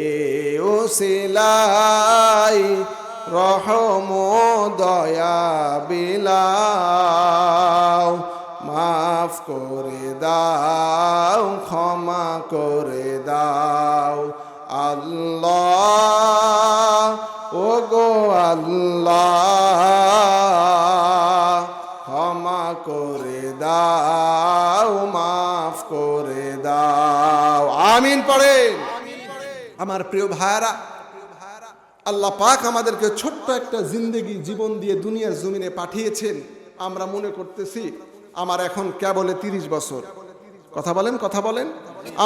এ ওসিলাই রহম দয়া বিলাও, মাফ করে দাও, ক্ষমা করে দাও। আল্লাহ, ও গো আল্লাহ, ক্ষমা করে দাও, মাফ করে দাও। আমিন পড়েন। আমার প্রিয় ভাইরা, আল্লাহ পাক আমাদেরকে ছোট্ট একটা জিন্দেগি জীবন দিয়ে দুনিয়ার জমিনে পাঠিয়েছেন। আমরা মনে করতেছি আমার এখন কেবল 30 বছর। কথা বলেন, কথা বলেন।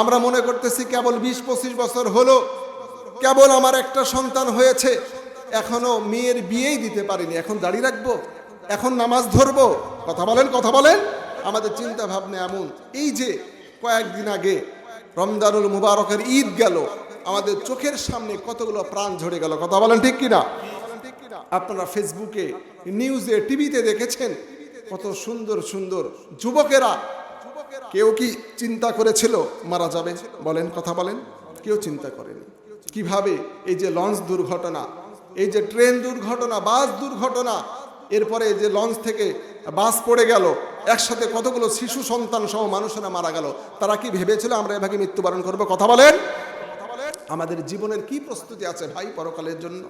আমরা মনে করতেছি কেবল 20-25 বছর হলো, কেবল আমার একটা সন্তান হয়েছে, এখনো মেয়ের বিয়েই দিতে পারিনি, এখন দাড়ি রাখবো, এখন নামাজ ধরবো। কথা বলেন, কথা বলেন। আমাদের চিন্তা ভাবনা এমন। এই যে কয়েকদিন আগে রমজানুল মুবারকের ঈদ গেল, আমাদের চোখের সামনে কতগুলো প্রাণ ঝরে গেল। কথা বলেন ঠিক কিনা? আপনারা ফেসবুকে, নিউজে, টিভিতে দেখেছেন কত সুন্দর সুন্দর যুবকেরা। কেউ কি চিন্তা করেছিল মারা যাবে? বলেন, কথা বলেন। কেউ চিন্তা করেনি। কিভাবে এই যে লঞ্চ দুর্ঘটনা, এই যে ট্রেন দুর্ঘটনা, বাস দুর্ঘটনা, এরপরে যে লঞ্চ থেকে বাস পড়ে গেল, একসাথে কতগুলো শিশু সন্তান সহ মানুষেরা মারা গেল। তারা কি ভেবেছিল আমরা এভাবে মৃত্যুবরণ করবো? কথা বলেন। আমাদের জীবনের কি প্রস্তুতি আছে ভাই পরকালের জন্য?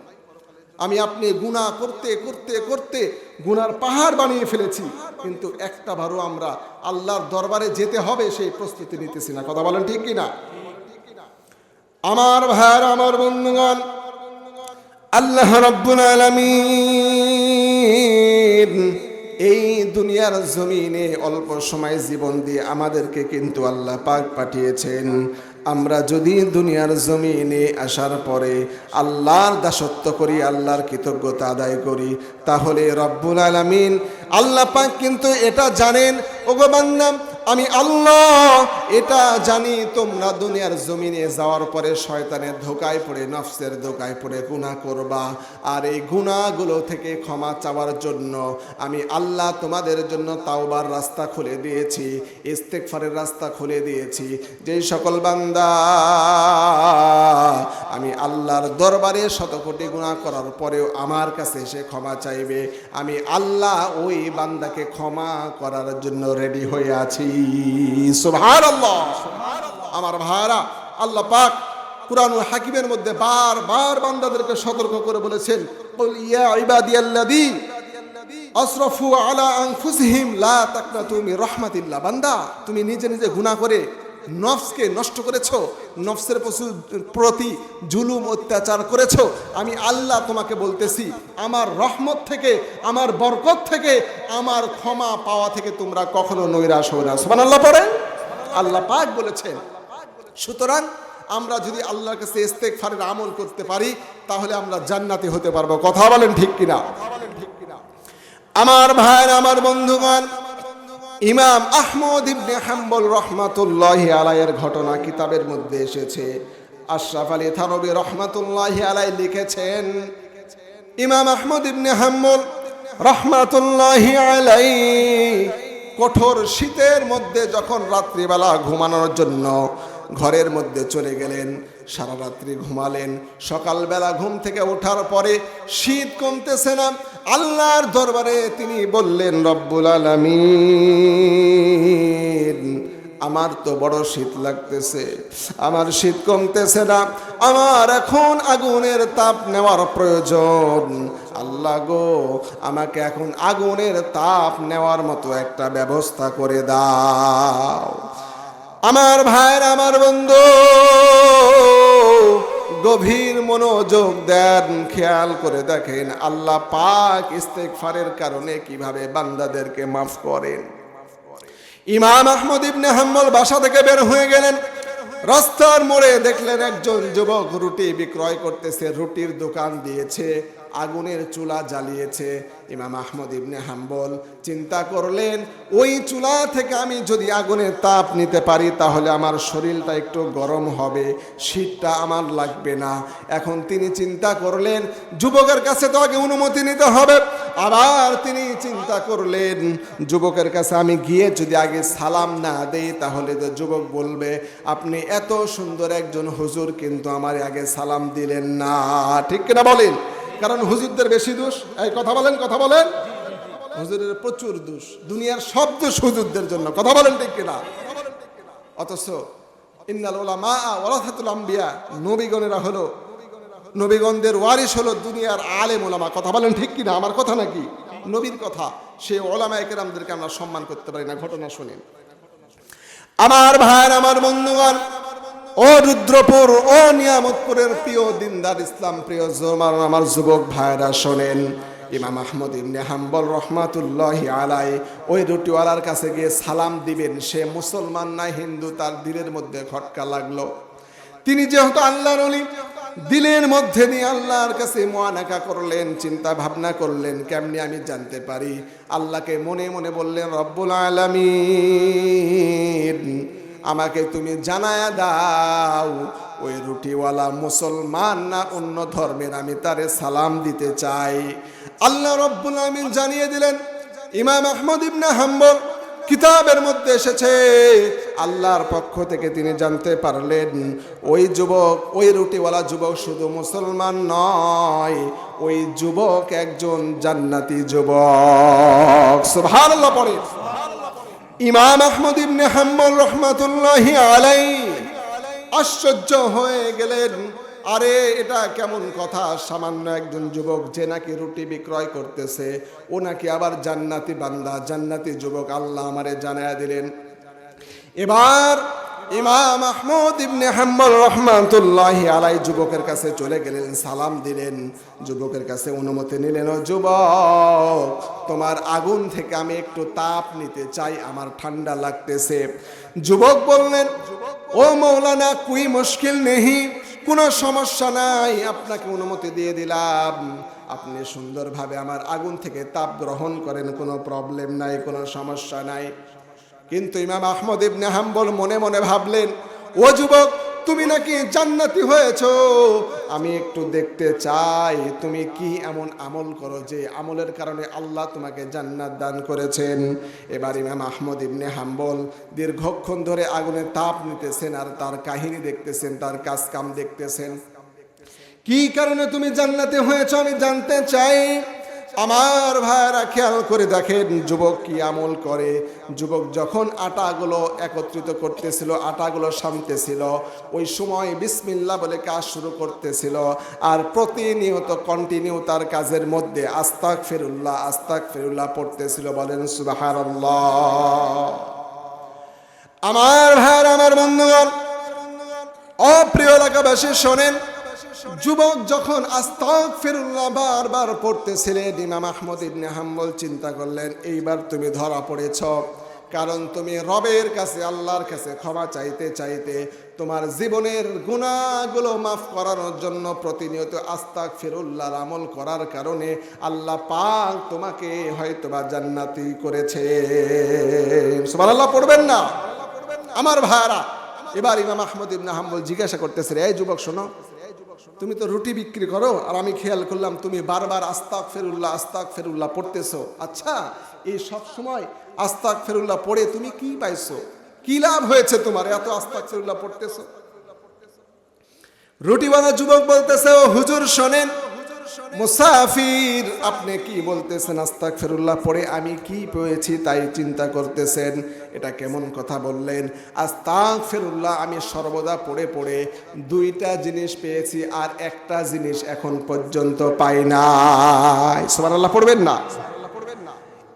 আমি আপনি গুনাহ করতে করতে করতে গুনার পাহাড় বানিয়ে ফেলেছি, কিন্তু একটা বারও আমরা আল্লাহর দরবারে যেতে হবে সেই প্রস্তুতি নিতেছি না। কথা বলেন ঠিক কিনা? আমার ভাইরা, আমার বন্ধুগণ, আল্লাহ রাব্বুল আলামিন এই দুনিয়ার জমিনে অল্প সময় জীবন দিয়ে আমাদেরকে কিন্তু আল্লাহ পাক পাঠিয়েছেন। আমরা যদি দুনিয়ার জমিনে আসার পরে আল্লাহর দাসত্ব করি, আল্লাহর কৃতজ্ঞতা আদায় করি, তাহলে রব্বুল আলামিন আল্লাহ পাক কিন্তু এটা জানেন, ওগো বান্দা আমি আল্লাহ এটা জানি তোমরা দুনিয়ার জমিনে যাওয়ার পরে শয়তানের ধোকায় পড়ে, নফসের ধোকায় পড়ে গুনাহ করবা, আর এই গুনাহগুলো থেকে ক্ষমা চাওয়ার জন্য আমি আল্লাহ তোমাদের জন্য তাওবার রাস্তা খুলে দিয়েছি, ইস্তেগফারের রাস্তা খুলে দিয়েছি। যেই সকল বান্দা আমি আল্লাহর দরবারে শতকোটি গুনাহ করার পরেও আমার কাছে এসে ক্ষমা চাইবে, আমি আল্লাহ ওই বান্দাকে ক্ষমা করার জন্য রেডি হয়ে আছি। সুবহানাল্লাহ। আমার ভাইরা, আল্লাহ পাক কুরআনুল হাকিমের মধ্যে বারবার বান্দাদেরকে সতর্ক করে বলেছেন, কুল ইয়া ইবাদিয়াল্লাযী আসরাফু আলা আনফুসিহিম লা তাকনাতু মির রাহমাতিল্লাহ। বান্দা, তুমি নিজে নিজে গুনাহ করে নফসকে নষ্ট করেছো, নফসের প্রতি জুলুম অত্যাচার করেছো, আমি আল্লাহ তোমাকে বলতেছি আমার রহমত থেকে, আমার বরকত থেকে, আমার ক্ষমা পাওয়া থেকে তোমরা কখনো নৈরাশ হও না। সুবহানাল্লাহ পড়ে আল্লাহ পাক বলেছেন। সুতরাং আমরা যদি আল্লাহর কাছে ইস্তেগফারের আমল করতে পারি তাহলে আমরা জান্নাতি হতে পারবো। কথা বলেন ঠিক কিনা? আমার ভাইরা, আমার বন্ধুগণ, ইমাম আহমদ ইবনে হাম্বল রহমাতুল্লাহি আলাইহির ঘটনা কিতাবের মধ্যে এসেছে। আশরাফ আলী থানবী রহমাতুল্লাহি আলাইহি লিখেছেন, ইমাম আহমদ ইবনে হাম্বল রহমাতুল্লাহি আলাইহি কঠোর শীতের মধ্যে যখন রাত্রিবেলা ঘুমানোর জন্য ঘরের মধ্যে চলে গেলেন, সারা রাত্রি ঘুমালেন। সকালবেলা ঘুম থেকে ওঠার পরে শীত কমতেছে না, আল্লাহর দরবারে তিনি বললেন, রব্বুল আলামিন আমার তো বড় শীত লাগতেছে, আমার শীত কমতেছে না, আমার এখন আগুনের তাপ নেওয়ার প্রয়োজন। আল্লাহ গো, আমাকে এখন আগুনের তাপ নেওয়ার মতো একটা ব্যবস্থা করে দাও। আমার ভাইয়ের, আমার বন্ধু, গভীর মনোযোগ দেন, খেয়াল করে দেখেন আল্লাহ পাক ইস্তেগফারের কারণে কিভাবে বান্দাদেরকে মাফ করেন। ইমাম আহমদ ইবনে হাম্বল বাসা থেকে বের হয়ে গেলেন, রাস্তার মোড়ে দেখলেন একজন যুবক রুটি বিক্রয় করতেছে, রুটির দোকান দিয়েছে, আগুনের চুলা জ্বালিয়েছে। ইমাম আহমদ ইবনে হাম্বল চিন্তা করলেন, ওই চুলা থেকে আমি যদি আগুনের তাপ নিতে পারি তাহলে আমার শরীরটা একটু গরম হবে, শীতটা আমার লাগবে না। এখন তিনি চিন্তা করলেন, যুবকের কাছে তো আগে অনুমতি নিতে হবে। আবার তিনি চিন্তা করলেন, যুবকের কাছে আমি গিয়ে যদি আগে সালাম না দেই তাহলে তো যুবক বলবে, আপনি এত সুন্দর একজন হুজুর কিন্তু আমার আগে সালাম দিলেন না। ঠিক কিনা বলেন? কারণ হুজুরদের বেশি দোষ। এই কথা বলেন, কথা বলেন। হুজুরের প্রচুর দোষ, দুনিয়ার সব দোষ হুজুরদের জন্য। কথা বলেন ঠিক কিনা? অথচ ইন্নাল উলামা ওয়ারাসাতুল আম্বিয়া, নবীগণেরা হলো, নবীগণদের ওয়ারিস হলো দুনিয়ার আলেম ওলামা। কথা বলেন ঠিক কিনা? আমার কথা নাকি নবীর কথা? সেই ওলামায়ে কেরামদেরকে আমরা সম্মান করতে পারি না। ঘটনা শুনেন। আমার ভাইয়ের, আমার বন্ধুগণ, ও রুদ্রপুর, ও নিয়ামতপুরের প্রিয় দিনদার ইসলাম প্রিয় আমার যুবক ভাইরা শোনেন। ইমাম আহমদ ইবনে হাম্বল রহমাতুল্লাহি আলাইহি ওই রুটিওয়ালার কাছে গিয়ে সালাম দিবেন, সে মুসলমান না হিন্দু তার দিলের মধ্যে খটকা লাগলো। তিনি যেহেতু আল্লাহর ওলি, দিলের মধ্যে নিয়ে আল্লাহর কাছে মুআনাকা করলেন, চিন্তা ভাবনা করলেন কেমনি আমি জানতে পারি। আল্লাহকে মনে মনে বললেন, রব্বুল আলামিন আমাকে তুমি জানায়া দাও ওই রুটিওয়ালা মুসলমান না অন্য ধর্মের, আমি তারে সালাম দিতে চাই। আল্লাহ রব্বুল আলামিন জানিয়ে দিলেন। ইমাম আহমদ ইবনে হাম্বল কিতাবের মধ্যে এসেছে, আল্লাহর পক্ষ থেকে তিনি জানতে পারলেন ওই যুবক, ওই রুটিওয়ালা যুবক শুধু মুসলমান নয়, ওই যুবক একজন জান্নাতি যুবক। সুবহানাল্লাহ পড়ে। ইমাম আহমদ ইবনে হাম্বল রহমাতুল্লাহি আলাইহি আশ্চর্য হয়ে গেলেন। আরে এটা কেমন কথা, সামান্য একজন যুবক যে নাকি রুটি বিক্রয় করতেছে ও নাকি আবার জান্নাতি বান্দা, জান্নাতি যুবক, আল্লাহ আমারে জানায়া দিলেন। এবার ইমাম আহমদ ইবনে হাম্বল রহমাতুল্লাহি আলাইহি যুবকের কাছে চলে গেলেন, সালাম দিলেন, যুবকের কাছে অনুমতি নিলেন। ও যুবক, তোমার আগুন থেকে আমি একটু তাপ নিতে চাই, আমার ঠান্ডা লাগতেছে। যুবক বললেন, ও মৌলানা কোই মুশকিল নেহি, কোনো সমস্যা নাই, আপনাকে অনুমতি দিয়ে দিলাম, আপনি সুন্দরভাবে আমার আগুন থেকে তাপ গ্রহণ করেন, কোনো প্রবলেম নাই, কোনো সমস্যা নাই। কিন্তু ইমাম আহমদ ইবনে হাম্বল মনে মনে ভাবলেন, ও যুবক, তুমি নাকি জান্নাতি হয়েছো, আমি একটু দেখতে চাই তুমি কি এমন আমল করো যে আমলের কারণে আল্লাহ তোমাকে জান্নাত দান করেছেন। এবার ইমাম আহমদ ইবনে হাম্বল দীর্ঘক্ষণ ধরে আগুনের তাপ নিতেছেন আর তার কাহিনী দেখতেছেন, তার কাজ কাম দেখতেছেন। কি কারণে তুমি জান্নাতি হয়েছো আমি জানতে চাই। আমার ভাইরা খেয়াল করে দেখেন যুবক কি আমল করে। যুবক যখন আটাগুলো একত্রিত করতেছিল, আটাগুলো শানতেছিল, ওই সময় বিসমিল্লাহ বলে কাজ শুরু করতেছিল আর প্রতিনিয়ত কন্টিনিউ তার কাজের মধ্যে আস্তাগফিরুল্লাহ আস্তাগফিরুল্লাহ পড়তেছিল। বলেন সুবহানাল্লাহ। আমার ভাইরা, আমার বন্ধুগণ, অপ্রিয় এলাকাবাসী শোনেন, যুবক যখন আস্তাগফিরুল্লাহ বারবার পড়তেছিলেন, ইমাম আহমদ ইবনে হাম্বল চিন্তা করলেন, এইবার তুমি ধরা পড়েছ, কারণ তুমি রবের কাছে, আল্লাহর কাছে ক্ষমা চাইতে চাইতে তোমার জীবনের গুনাহগুলো মাফ করানোর জন্য প্রতিনিয়ত আস্তাগফিরুল্লাহর আমল করার কারণে আল্লাহ পাক তোমাকে হয়তোবা জান্নাতি করেছে। সুবহানাল্লাহ পড়বেন না আমার ভাইরা। এবার ইমাম আহমদ ইবনে হাম্বল জিজ্ঞাসা করতেছে, এই যুবক শোনো, তুমি তো রুটি বিক্রি করো আর আমি খেয়াল করলাম তুমি বারবার আস্তাগফিরুল্লাহ আস্তাগফিরুল্লাহ পড়তেছো, আচ্ছা এই সব সময় আস্তাগফিরুল্লাহ পড়ে তুমি কি পাইছো, কি লাভ হয়েছে তোমার এত আস্তাগফিরুল্লাহ পড়তেছো? রুটিওয়ালা যুবক বলতেছে, ও হুজুর শোনেন, মুসাফির আপনি কি বলতেছেন আস্তাগফিরুল্লাহ পড়ে আমি কি পেয়েছি তাই চিন্তা করতেছেন, এটা কেমন কথা বললেন? আস্তাগফিরুল্লাহ আমি সর্বদা পড়ে পড়ে দুইটা জিনিস পেয়েছি আর একটা জিনিস এখন পর্যন্ত পাই নাই। সুবহানাল্লাহ পড়বেন না।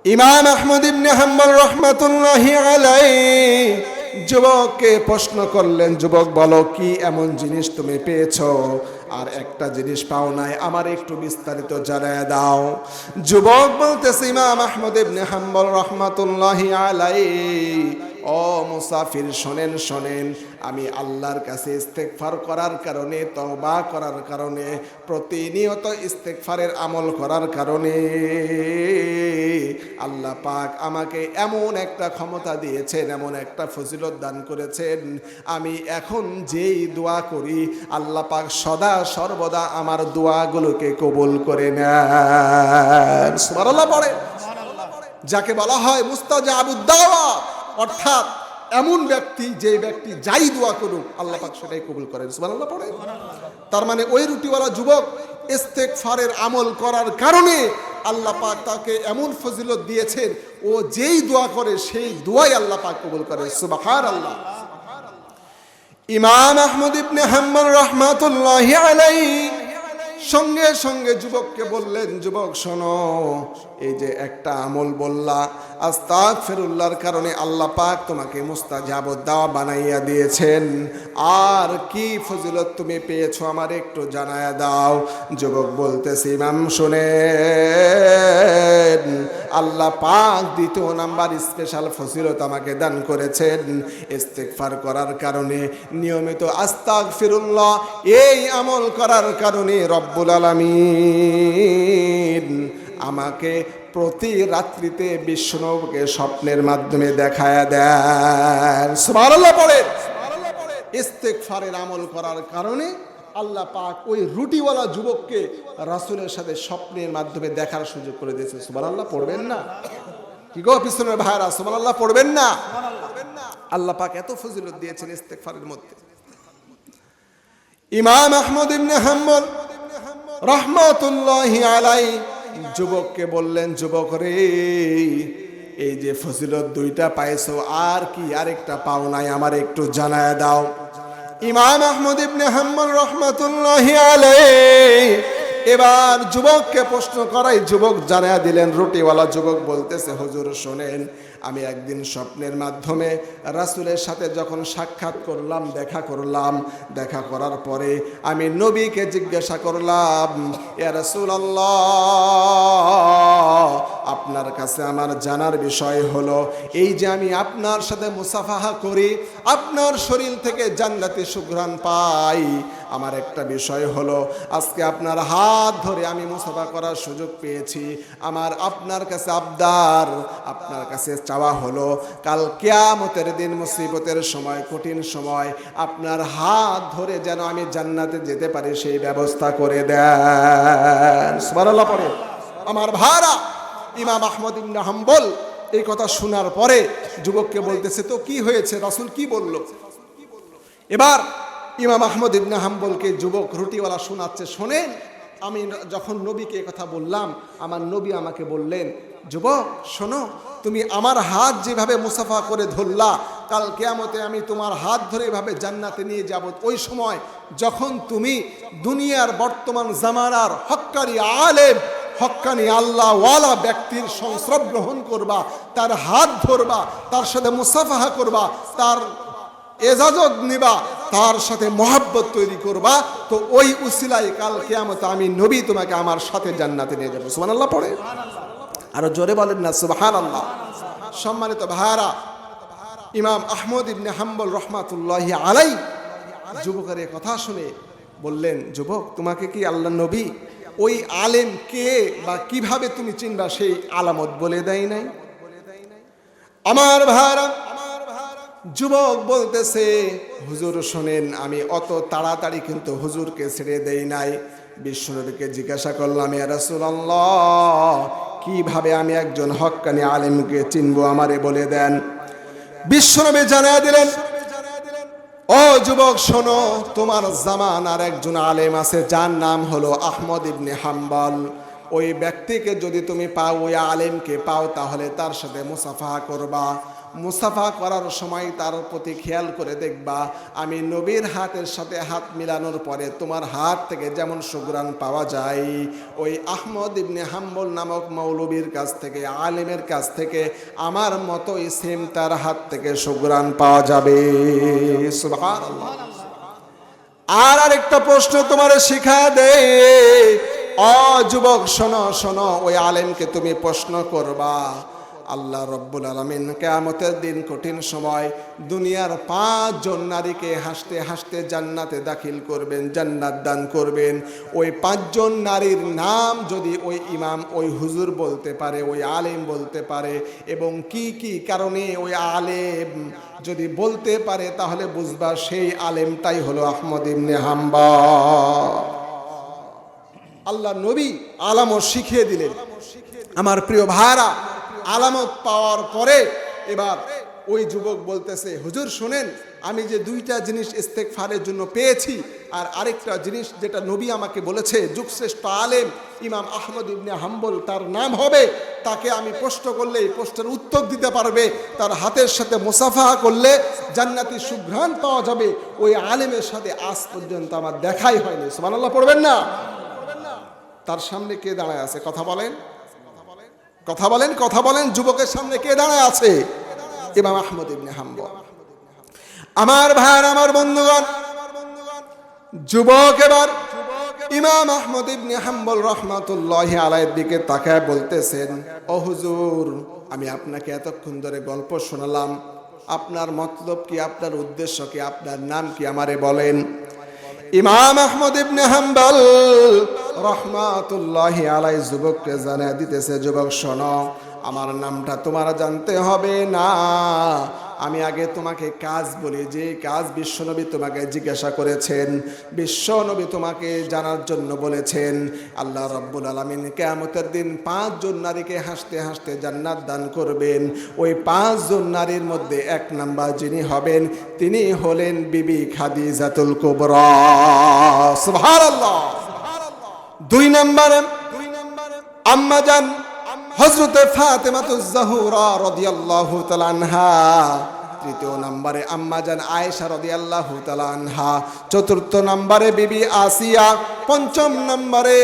ইমাম আহমদ ইবনে হাম্বল রাহমাতুল্লাহি আলাইহি যুবককে প্রশ্ন করলেন, যুবক বলো কি এমন জিনিস তুমি পেয়েছো আর একটা জিনিস পাও নাই, আমার একটু বিস্তারিত জানায় দাও। যুবক বলতেছে, ইমাম আহমদ ইবনে হাম্বল রাহমাতুল্লাহি আলাইহি, ও মুসাফির শোনেন শোনেন, আমি আল্লাহর কাছে ইস্তেগফার করার কারণে, তওবা করার কারণে, প্রতিনিয়ত ইস্তেগফারের আমল করার কারণে আল্লাহ পাক আমাকে এমন একটা ক্ষমতা দিয়েছেন, এমন একটা ফজিলত দান করেছেন, আমি এখন যেই দোয়া করি আল্লাহ পাক সদা সর্বদা আমার দোয়াগুলোকে কবুল করে নেন। সুবহানাল্লাহ পড়ে, যাকে বলা হয় মুস্তাজাবুদ দাওয়া, অর্থাৎ এমন ব্যক্তি যে ব্যক্তি যাই দোয়া করুক আল্লাহ পাক সেটাই কবুল করেন। সুবহানাল্লাহ পড়ে। তার মানে ওই রুটিওয়ালা যুবক ইস্তেগফারের আমল করার কারণে আল্লাহ পাক তাকে এমন ফজিলত দিয়েছেন, ও যেই দোয়া করে সেই দোয়াই আল্লাহ পাক কবুল করে। সুবহানাল্লাহ। ইমাম আহমদ ইবনে হাম্বল রাহমাতুল্লাহি আলাইহি সঙ্গে সঙ্গে যুবককে বললেন, যুবক শোনো, এই যে একটা আমল বললা আস্তাগফিরুল্লাহর কারণে আল্লাহ পাক তোমাকে মুস্তাজাবুদ দাওয়া বানাইয়া দিয়েছেন, আর কি ফজিলত তুমি পেয়েছো আমার একটু জানায়া দাও। যুবক বলতেছে, ইমাম শুনেন, আল্লাহ পাক দ্বিতীয় নাম্বার স্পেশাল ফজিলত আমাকে দান করেছেন, ইস্তেগফার করার কারণে, নিয়মিত আস্তাগফিরুল্লাহ এই আমল করার কারণে রব্বুল আলামিন আমাকে প্রতি রাত্রিতে বিষ্ণুকে স্বপ্নের মাধ্যমে দেখায়া দেন। সুবহানাল্লাহ পড়ে। ইস্তেগফারের আমল করার কারণে আল্লাহ পাক ওই রুটিওয়ালা যুবককে রাসূলের সাথে স্বপ্নের মাধ্যমে দেখার সুযোগ করে দিয়েছে। সুবহানাল্লাহ পড়বেন না? কি গো পিছনের ভাইরা, সুবহানাল্লাহ পড়বেন না? আল্লাহ পাক এত ফজিলত দিয়েছেন ইস্তেগফারের মধ্যে। ইমাম আহমদ ইবনে হাম্বল রাহমাতুল্লাহি আলাইহি যুবককে বললেন, যুবক রে, এই যে ফজিলত দুইটা পাইছো, আর কি আরেকটা পাও নাই আমার একটু জানায় দাও। ইমাম আহমদ ইবনে হাম্বল রাহমাতুল্লাহি আলাইহি এবার যুবককে প্রশ্ন করাই, যুবক জানায়া দিলেন। রুটিওয়ালা যুবক বলতেছে, হুজুর শোনেন, আমি একদিন স্বপ্নের মাধ্যমে রাসূলের সাথে যখন সাক্ষাৎ করলাম, দেখা করার পরে আমি নবীকে জিজ্ঞাসা করলাম, ইয়া রাসূলুল্লাহ, আপনার কাছে আমার জানার বিষয় হলো, এই যে আমি আপনার সাথে মুসাফাহা করি, আপনার শরীর থেকে জান্নাতি সুঘ্রাণ পাই, আমার একটা বিষয় হলো, আজকে আপনার হাত ধরে আমি মুসাফা করার সুযোগ পেয়েছি। আমার আপনার কাছে আবদার, আপনার কাছে চাওয়া হলো, কাল কিয়ামতের দিন মুসিবতের সময়, কঠিন সময় আপনার হাত ধরে যেন আমি জান্নাতে যেতে পারি, সেই ব্যবস্থা করে দেন। সুবহানাল্লাহ পড়ে। আমার ভাইরা, ইমাম আহমদ ইবনে হাম্বল এই কথা শোনার পরে যুবককে বলতেছে, তো কি হয়েছে, রাসূল কি বলল? এবার ইমাম আহমদ ইবনে হাম্বলকে যুবক রুটিওয়ালা শোনাচ্ছে, শোনেন, আমি যখন নবীকে কথা বললাম, আমার নবী আমাকে বললেন, যুবক শোনো, তুমি আমার হাত যেভাবে মুসাফা করে ধরলা, কাল কিয়ামতে আমি তোমার হাত ধরে এভাবে জান্নাতে নিয়ে যাব। ওই সময় যখন তুমি দুনিয়ার বর্তমান জামানার হক্কানি আলেম, হক্কানি আল্লাহওয়ালা ব্যক্তির সংস্রব গ্রহণ করবা, তার হাত ধরবা, তার সাথে মুসাফাহা করবা, তার এজাজত নিবা, তার সাথে মহাব্বত তৈরি করবা, তো ওই উসিলায় কাল কিয়ামতে আমি নবী তোমাকে আমার সাথে জান্নাতে নিয়ে যাবো। সুবহানাল্লাহ পড়ে। আরো জোরে বলেন না সুবহানাল্লাহ। সম্মানিত ভাইরা, ইমাম আহমদ ইবনে হাম্বল রাহমাতুল্লাহি আলাইহি যুবকের কথা শুনে বললেন, যুবক, তোমাকে কি আল্লাহ নবী ওই আলেম কে বা কিভাবে তুমি চিনবা সেই আলামত বলে দেয় নাই? আমার ভাইরা, যুবক বলতেছে, হুজুর শোনেন, আমি অত তাড়াতাড়ি কিন্তু হুজুরকে ছেড়ে দেই নাই। বিশ্বনবীকে জিজ্ঞাসা করলাম, ইয়া রাসূলুল্লাহ, কিভাবে আমি একজন হক্কানি আলেমকে চিনবো, আমারে বলে দেন। বিশ্বনবী জানায়া দিলেন, ও যুবক শোনো, তোমার জামানার একজন আলেম আছে, যার নাম হলো আহমদ ইবনে হাম্বল। ওই ব্যক্তিকে যদি তুমি পাও, ওই আলেমকে পাও, তাহলে তার সাথে মুসাফা করবা। মুসাফা করার সময় তার প্রতি খেয়াল করে দেখবা, আমি নবীর হাতের সাথে হাত মিলানোর পরে তোমার হাত থেকে যেমন সুঘ্রাণ পাওয়া যায়, ওই আহমদ ইবনে হাম্বল নামক মৌলবীর কাছ থেকে, আলেমের কাছ থেকে আমার মতোই সেম তার হাত থেকে সুঘ্রাণ পাওয়া যাবে। সুবহানাল্লাহ। আর আরেকটা প্রশ্ন তোমার শিখা দে, ও যুবক শোনো শোনো, ওই আলেমকে তুমি প্রশ্ন করবা, আল্লাহ রব্বুল আলামিন কিয়ামতের দিন কঠিন সময় দুনিয়ার 5 জন নারীকে হাসতে হাসতে জান্নাতে দাখিল করবেন, জান্নাত দান করবেন। ওই 5 জন নারীর নাম যদি ওই ইমাম, ওই হুজুর বলতে পারে, ওই আলেম বলতে পারে, এবং কি কি কারণে ওই আলেম যদি বলতে পারে, তাহলে বুঝবা সেই আলেমটাই হলো আহমদ ইবনে হাম্বল। আল্লাহ নবী আলামত শিখিয়ে দিলেন। আমার প্রিয় ভাইরা, আলামত পাওয়ার পরে এবার ওই যুবক বলতেছে, হুজুর শোনেন, আমি যে 2টা জিনিস ইস্তেগফারের জন্য পেয়েছি, আর আরেকটা জিনিস যেটা নবী আমাকে বলেছে, যুগশ্রেষ্ঠ আলেম ইমাম আহমদ ইবনে হাম্বল তার নাম হবে, তাকে আমি প্রশ্ন করলে এই প্রশ্নের উত্তর দিতে পারবে, তার হাতের সাথে মুসাফাহা করলে জান্নাতি সুঘ্রাণ পাওয়া যাবে। ওই আলেমের সাথে আজ পর্যন্ত আমার দেখাই হয়নি। সুবহানাল্লাহ পড়বেন না? তার সামনে কে দাঁড়ায় আছে? কথা বলেন, কথা বলেন, কথা বলেন। যুবকের সামনে কে দাঁড়ায় আছে? ইমাম আহমদ ইবনে হাম্বল। আমার ভাইরা, আমার বন্ধুগণ, যুবক এবার ইমাম আহমদ ইবনে হাম্বল রাহমাতুল্লাহি আলাইহির দিকে তাকায় বলতেছেন, ও হুজুর, আমি আপনাকে এতক্ষণ ধরে গল্প শোনালাম, আপনার মতলব কি, আপনার উদ্দেশ্য কি, আপনার নাম কি, আমারে বলেন। ইমাম আহমদ ইবনে হাম্বল রাহমাতুল্লাহি আলাইহি যুবককে জানিয়ে দিতেছে, যুবক শোনো, আমার নামটা তোমার জানতে হবে না, আমি আগে তোমাকে কাজ বলি, যে কাজ বিশ্বনবী তোমাকে জিজ্ঞাসা করেছেন, বিশ্বনবী তোমাকে জানার জন্য বলেছেন। আল্লাহ রাব্বুল আলামিন কিয়ামতের দিন 5 জন নারীকে হাসতে হাসতে জান্নাত দান করবেন। ওই 5 জন নারীর মধ্যে 1 নাম্বার যিনি হবেন, তিনি হলেন বিবি খাদিজাতুল কুবরা। সুবহানাল্লাহ। 2 নম্বরে আম্মা জান হযরতে ফাতেমাতুজ জাহরা রাদিয়াল্লাহু তাআলা আনহা। তৃতীয় নম্বরে আম্মাজান আয়েশা রাদিয়াল্লাহু তাআলা আনহা, চতুর্থ নম্বরে বিবি আসিয়া, পঞ্চম নম্বরে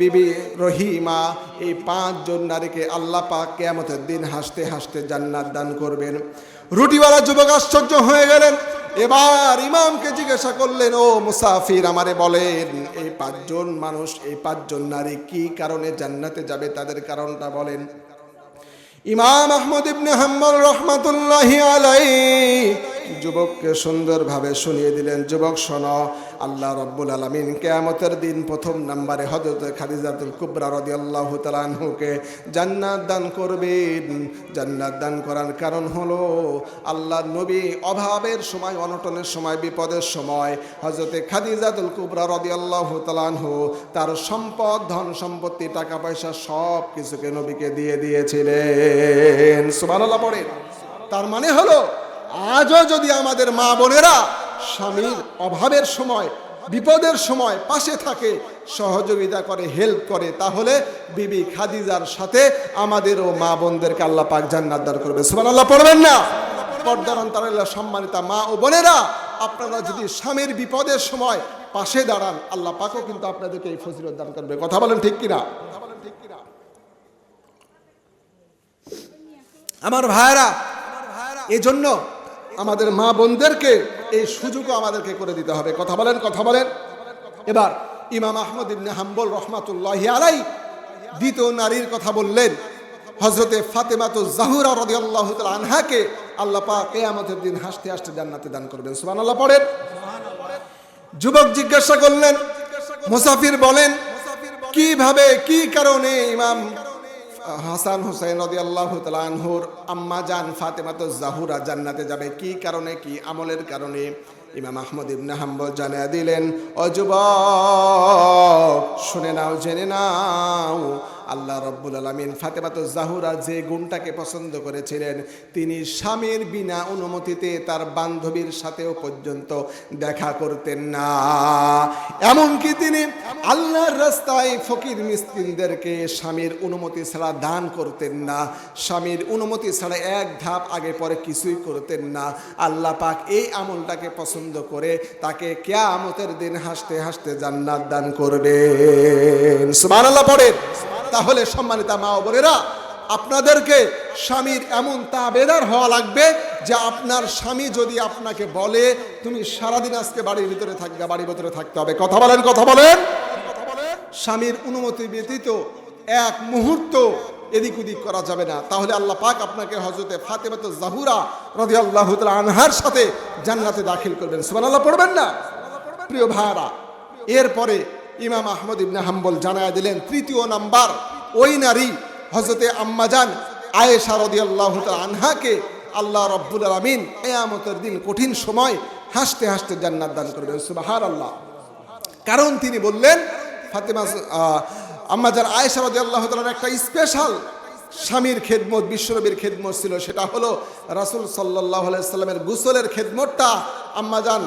বিবি রহিমা। এই 5 জন নারীকে আল্লাহ পাক কিয়ামতের দিন হাসতে হাসতে জান্নাত দান করবেন। রুটিওয়ালা যুবক আশ্চর্য হয়ে গেলেন। এবার ইমামকে জিজ্ঞাসা করলেন, ও মুসাফির, আমারে বলেন এই 5 জন মানুষ, এই 5 জন নারী কি কারণে জান্নাতে যাবে, তাদের কারণটা বলেন। ইমাম আহমদ ইবনে হাম্বল রহমাতুল্লাহি আলাইহি যুবককে সুন্দরভাবে শুনিয়ে দিলেন, যুবক শোনো, আল্লাহ রাব্বুল আলামিন কিয়ামতের দিন প্রথম নম্বরে হযরত খাদিজাতুল কুবরা রাদিয়াল্লাহু তাআলা আনহুকে জান্নাত দান করবেন। জান্নাত দান করার কারণ হলো আল্লাহ নবী অভাবের সময়, অনটনের সময়, বিপদের সময় হযরত খাদিজাতুল কুবরা রাদিয়াল্লাহু তাআলা আনহু তার সম্পদ, ধন সম্পত্তি, টাকা পয়সা সব কিছুকে নবীকে দিয়ে দিয়েছিলেন। সুবহানাল্লাহ পড়েন। তার মানে হলো আজও যদি আমাদের মা বোনেরা স্বামীর অভাবের সময়, বিপদের সময় পাশে থাকে, সহযোগিতা করে, হেল্প করে, তাহলে বিবি খাদিজার সাথে আমাদেরও মা বোনদেরকে আল্লাহ পাক জান্নাত দান করবে। সুবহানাল্লাহ পড়বেন না? পর্দার অন্তরালে সম্মানিতা মা ও বোনেরা, আপনারা যদি স্বামীর বিপদের সময় পাশে দাঁড়ান, আল্লাহ পাকও কিন্তু আপনাদেরকে এই ফজিলত দান করবে। কথা বলেন ঠিক কিনা? আমার ভাইরা, এজন্য আমাদের মা বোনদেরকে এই সুযোগও আমাদেরকে করে দিতে হবে। কথা বলেন, কথা বলেন। এবার ইমাম আহমদ ইবনে হাম্বল রহমাতুল্লাহি আলাইহি দ্বিতীয় নারীর কথা বললেন, হযরতে ফাতেমাতুজ জাহরা রাদিয়াল্লাহু তাআলা আনহাকে আল্লাহ পাক কিয়ামতের দিন হাসতে হাসতে জান্নাতে দান করবেন। সুবহানাল্লাহ পড়েন। যুবক জিজ্ঞাসা করলেন, মুসাফির বলেন কিভাবে, কি কারণে ইমাম হাসান হুসাইন রাদিয়াল্লাহু তাআলা আনহুর আম্মা জান ফাতেমাতুজ জাহরা জান্নাতে যাবে, কি কারণে, কি আমলের কারণে? ইমাম আহমদ ইবনে হাম্বল জানিয়ে দিলেন, ও যুবক শুনে নাও, জেনে নাও, আল্লাহ রাব্বুল আলামিন ফাতেমাতুজ জাহরা যে গুণটাকে পছন্দ করেছিলেন, তিনি স্বামীর বিনা অনুমতিতে তার বান্ধবীর সাথেও পর্যন্ত দেখা করতেন না। এমনকি তিনি আল্লাহর রাস্তায় ফকির মিসকিনদেরকে স্বামীর অনুমতি ছাড়া দান করতেন না, স্বামীর অনুমতি ছাড়া এক ধাপ আগে পরে কিছুই করতেন না। আল্লাহ পাক এই আমলটাকে পছন্দ করে তাকে কিয়ামতের দিন হাসতে হাসতে জান্নাত দান করবেন। সুবহানাল্লাহ পড়েন। তাহলে সম্মানিতা মা ও বোনেরা, আপনাদেরকে স্বামীর এমন তাবেদার হওয়া লাগবে যে আপনার স্বামী যদি আপনাকে বলে তুমি সারাদিন আজকে বাড়ির ভিতরে থাকবে, বাড়ির ভিতরে থাকতে হবে। কথা বলেন, কথা বলেন। স্বামীর অনুমতি ব্যতীত এক মুহূর্ত এদিক ওদিক করা যাবে না। তাহলে আল্লাহ পাক আপনাকে হযরতে ফাতেমাতুজ জাহরা রাদিয়াল্লাহু তাআলা আনহার সাথে জান্নাতে দাখিল করবেন। সুবহানাল্লাহ পড়বেন না? প্রিয় ভাইরা, এরপরে ইমাম আহমদ ইবনে হাম্বল জানায়া দিলেন, তৃতীয় নাম্বার ওই নারী হযরতে আম্মাজান আয়েশা রাদিয়াল্লাহু তাআলা আনহাকে আল্লাহ রাব্বুল আলামিন কিয়ামতের দিন কঠিন সময় হাসতে হাসতে জান্নাত দান করবেন। সুবহানাল্লাহ। কারণ তিনি বললেন, ফাতেমা আম্মাজান আয়েশা রাদিয়াল্লাহু তাআলার একটা স্পেশাল স্বামীর খেদমত, বিশ্বনবীর খেদমত ছিল, সেটা হলো রাসূল সাল্লাল্লাহু আলাইহি সাল্লামের গোসলের খেদমতটা আম্মাজান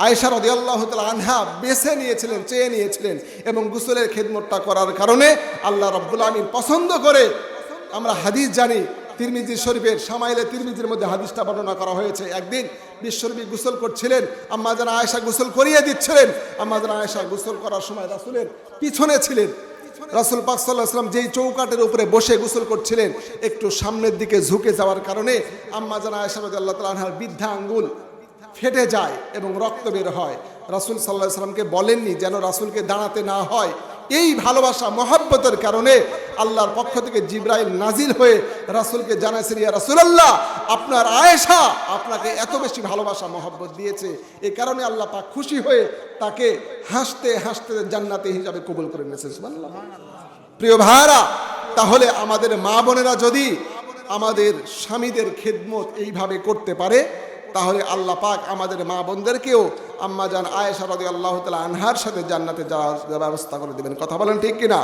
আয়েশা রাদিয়াল্লাহু তাআলা আনহা বেছে নিয়েছিলেন, চেয়ে নিয়েছিলেন, এবং গোসলের খেদমতটা করার কারণে আল্লাহ রাব্বুল আমিন পছন্দ করে। আমরা হাদিস জানি, তিরমিজি শরীফের শামাইলে তিরমিজির মধ্যে হাদিসটা বর্ণনা করা হয়েছে। একদিন বিশ্বনবী গোসল করছিলেন, আম্মাজান আয়েশা গোসল করিয়ে দিচ্ছিলেন। আম্মাজান আয়েশা গোসল করার সময় রাসূলের পিছনে ছিলেন। রাসূল পাক সাল্লাল্লাহু আলাইহি ওয়াসাল্লাম যেই চৌকাটের উপরে বসে গোসল করছিলেন, একটু সামনের দিকে ঝুঁকে যাওয়ার কারণে আম্মাজান আয়েশা রাদিয়াল্লাহু তাআলা আনহার বৃদ্ধা আঙ্গুল ফেটে যায় এবং রক্ত বের হয়। রাসূল সাল্লাল্লাহু আলাইহি ওয়াসাল্লামকে বলেননি যেন রাসূলকে দাঁড়াতে না হয়। এই ভালোবাসা, মহব্বতের কারণে আল্লাহর পক্ষ থেকে জিবরাইল নাজিল হয়ে রাসূলকে জানাইছেন, ইয়া রাসূলুল্লাহ, আপনার আয়েশা আপনাকে এত বেশি ভালোবাসা, মহব্বত দিয়েছে, এই কারণে আল্লাহ পাক খুশি হয়ে তাকে হাসতে হাসতে জান্নাতি হিসাবে কবুল করে নিয়েছেন। সুবহানাল্লাহ। প্রিয় ভাইরা, তাহলে আমাদের মা বোনেরা যদি আমাদের স্বামীদের খেদমত এইভাবে করতে পারে, তাহলে আল্লাহ পাক আমাদের মা বোনদেরকেও আম্মাজান আয়েশা রাদিয়াল্লাহু তাআলা আনহার সাথে জান্নাতে যাওয়ার ব্যবস্থা করে দেবেন। কথা বলেন ঠিক কিনা?